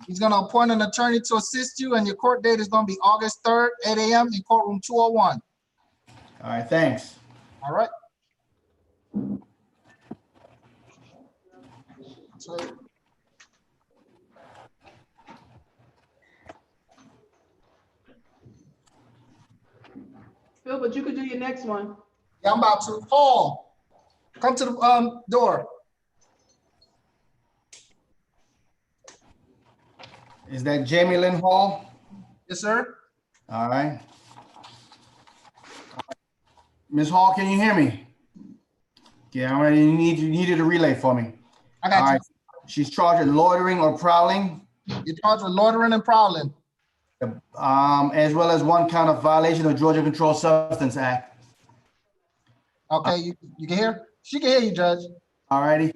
He's going to appoint an attorney to assist you, and your court date is going to be August 3rd, 8 a.m. in courtroom 201. All right, thanks. All right. So, Phil, but you could do your next one. yeah, I'm about to. Paul, come to the door. Is that Jamie Lynn Hall? Yes, sir. All right. Ms. Hall, can you hear me? Yeah, all right. You needed a relay for me. I got all you. Right. She's charged with loitering or prowling. You're charged with loitering and prowling. As well as one count of violation of Georgia Controlled Substance Act. Okay, you can hear? She can hear you, Judge. All righty.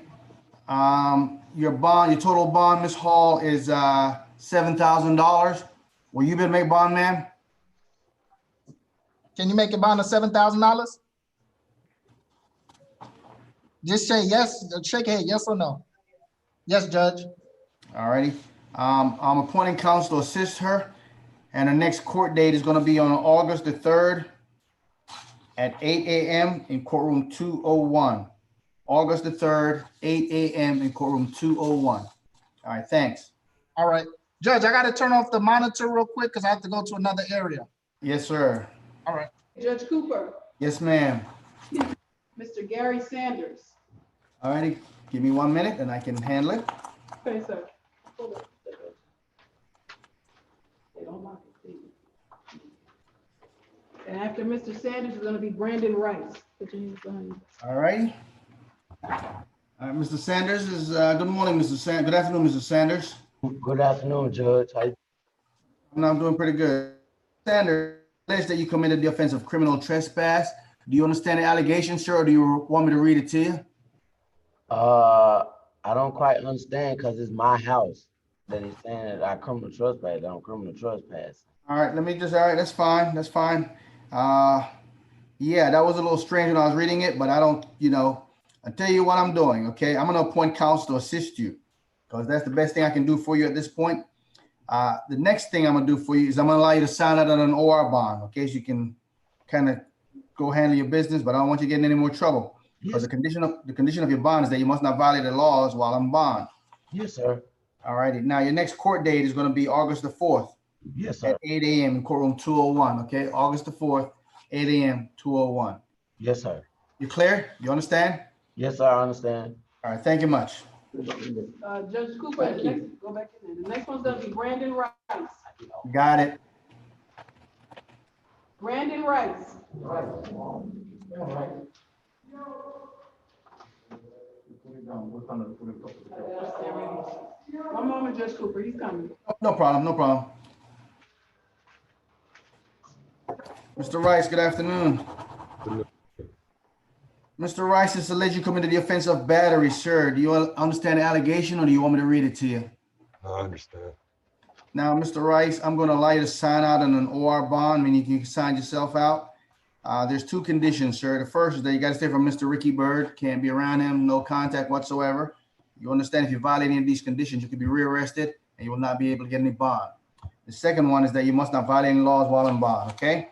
Your bond, your total bond, Ms. Hall, is $7,000. Will you be able to make bond, ma'am? Can you make a bond of $7,000? Just say yes, shake your head, yes or no? Yes, Judge. All righty. I'm appointing counsel to assist her, and her next court date is going to be on August the 3rd at 8 a.m. in courtroom 201. August the 3rd, 8 a.m. in courtroom 201. All right, thanks. All right. Judge, I got to turn off the monitor real quick because I have to go to another area. Yes, sir. All right. Judge Cooper, Yes, ma'am. Mr. Gary Sanders. All righty. Give me 1 minute and I can handle it. Okay, sir. Hold on. They don't like it, please. And after Mr. Sanders is going to be Brandon Rice. Put your hands behind you. All righty. All right, Mr. Sanders is, good morning, Mr. Sanders. Good afternoon, Mr. Sanders. Good afternoon, Judge. I'm doing pretty good. Sanders, alleged that you committed the offense of criminal trespass. Do you understand the allegation, sir, or do you want me to read it to you? I don't quite understand because it's my house that he's saying that I criminal trespass. I don't criminal trespass. All right, let me just, all right, that's fine, that's fine. Yeah, that was a little strange when I was reading it, but I don't, I'll tell you what I'm doing, okay? I'm gonna appoint counsel to assist you because that's the best thing I can do for you at this point. The next thing I'm gonna do for you is I'm gonna allow you to sign out on an OR bond, okay? So you can kind of go handle your business, but I don't want you getting any more trouble. Because the condition of your bond is that you must not violate the laws while on bond. Yes, sir. All righty. Now your next court date is going to be August the 4th. Yes, sir. At 8 a.m. in courtroom 201. Okay, August the 4th, 8 a.m. 201. Yes, sir. You clear? You understand? Yes, sir. I understand. All right. Thank you much. Judge Cooper, go back in there. The next one's going to be Brandon Rice. Got it. Brandon Rice. One moment, Judge Cooper, he's coming. No problem. No problem. Mr. Rice, good afternoon. Mr. Rice, it's alleged you committed the offense of battery, sir. Do you understand the allegation or do you want me to read it to you? I understand. Now, Mr. Rice, I'm going to allow you to sign out on an OR bond, meaning you can sign yourself out. There's two conditions, sir. The first is that you got to stay from Mr. Ricky Bird. Can't be around him, no contact whatsoever. You understand if you violate any of these conditions, you could be rearrested and you will not be able to get any bond. The second one is that you must not violate any laws while in bond, okay?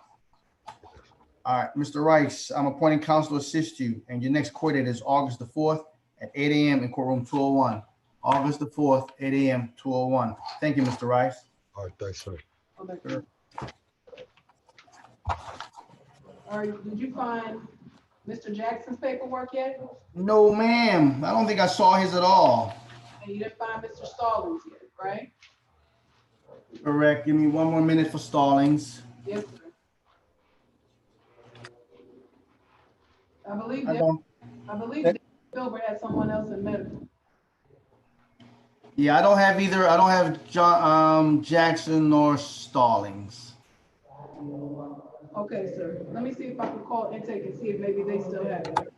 All right, Mr. Rice, I'm appointing counsel to assist you, and your next court date is August the 4th at 8 a.m. in courtroom 201. August the 4th, 8 a.m., 201. Thank you, Mr. Rice. All right, thanks, sir. Sure. All right, did you find Mr. Jackson's paperwork yet? No, ma'am. I don't think I saw his at all. And you didn't find Mr. Stallings yet, right? Correct. Give me 1 more minute for Stallings. Yes, sir. I believe Gilbert had someone else in medical. Yeah, I don't have either. I don't have John Jackson nor Stallings. Okay, sir. Let me see if I can call intake and see if maybe they still have it.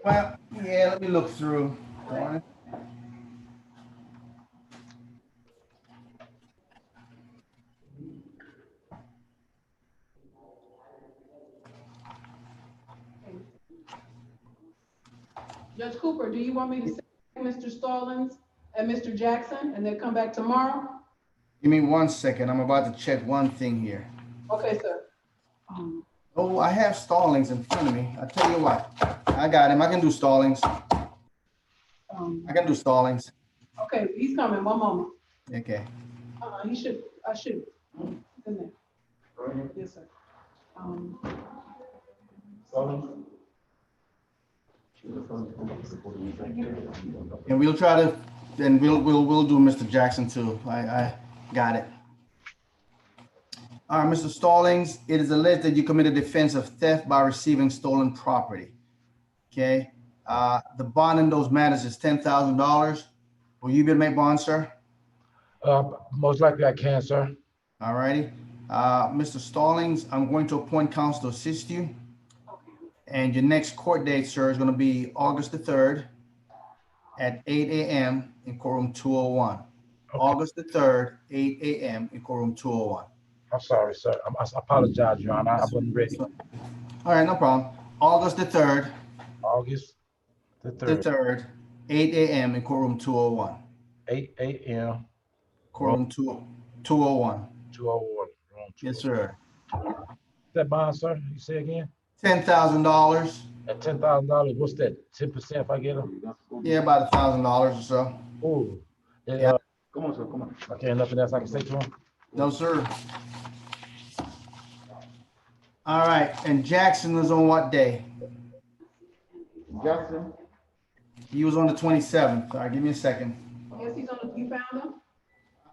Well, yeah, let me look through. All right. Judge Cooper, do you want me to send Mr. Stallings and Mr. Jackson and then come back tomorrow? Give me 1 second. I'm about to check one thing here. Okay, sir. Oh, I have Stallings in front of me. I'll tell you what. I got him. I can do Stallings. I can do Stallings. Okay, he's coming. 1 moment. Okay. I should. In there. Yes, sir. And we'll try to, then we'll do Mr. Jackson too. I got it. All right, Mr. Stallings, it is alleged that you committed offense of theft by receiving stolen property. Okay. The bond in those matters is $10,000. Will you be able to make bond, sir? Most likely I can, sir. All righty. Mr. Stallings, I'm going to appoint counsel to assist you. And your next court date, sir, is going to be August the 3rd at 8 a.m. in courtroom 201. August the 3rd, 8 a.m. in courtroom 201. I'm sorry, sir. I apologize, Your Honor. I wasn't ready. All right, no problem. August the 3rd, August the the 3rd, 3rd, 8 a.m. in courtroom 201. 8 a.m. Courtroom 201. 201. Yes, sir. That bond, sir? You say again? $10,000. At $10,000, what's that? 10% if I get them? Yeah, about $1,000 or so. Oh, Yeah. Come on, sir. Come on. Okay, nothing else I can say to him? No, sir. All right, and Jackson was on what day? Jackson? He was on the 27th. All right, give me a second. Yes, he's on, you found him?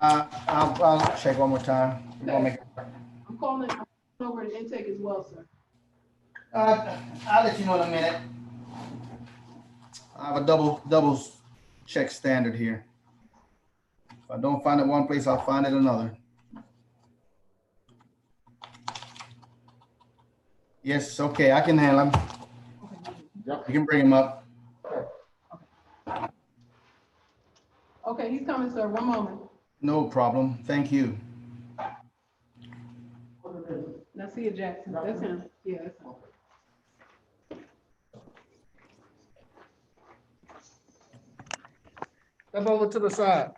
I'll check one more time. We're gonna make- I'm calling over an intake as well, sir. I'll let you know in a minute. I have a double check standard here. If I don't find it one place, I'll find it another. Yes, okay, I can handle him. You can bring him up. Okay, he's coming, sir. One moment. No problem. Thank you. Now see you, Jackson. That's him. Yeah, that's him. Step over to the side.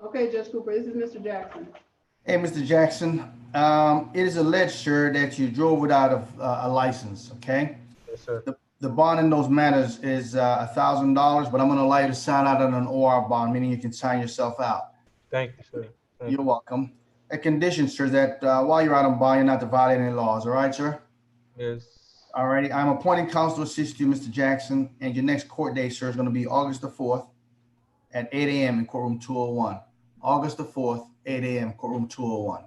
Okay, Judge Cooper, this is Mr. Jackson. Hey, Mr. Jackson, it is alleged, sir, that you drove without a license, okay? Yes, sir. The bond in those matters is $1,000, but I'm gonna allow you to sign out on an OR bond, meaning you can sign yourself out. Thank you, sir. Thank You're welcome. A condition, sir, that while you're out on bond, you're not to violate any laws, all right, sir? Yes. All righty, I'm appointing counsel to assist you, Mr. Jackson, and your next court date, sir, is gonna be August the 4th at 8 a.m. in courtroom 201. August the 4th, 8 a.m., courtroom 201.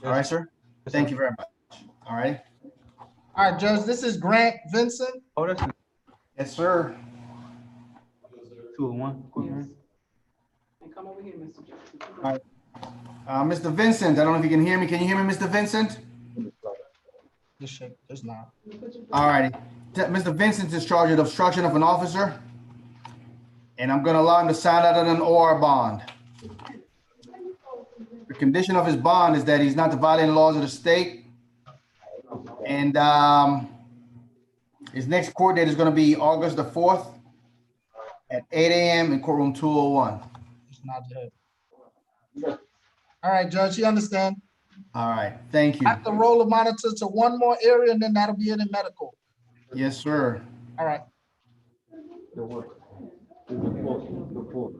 All right, sir? Thank you very much. All right. All right, Judge, this is Grant Vincent. Oh, that's Yes, sir. 201. And come over here, Mr. Jackson. All right. Mr. Vincent, I don't know if you can hear me. Can you hear me, Mr. Vincent? It's not. All righty. Mr. Vincent's in charge of obstruction of an officer, and I'm going to allow him to sign out on an OR bond. The condition of his bond is that he's not to violate the laws of the state, and his next court date is going to be August the 4th at 8 a.m. in courtroom 201. It's not dead. All right, Judge, you understand? All right, thank you. I have to roll the monitor to one more area and then that'll be it in medical. Yes, sir. All right. The what? The fourth.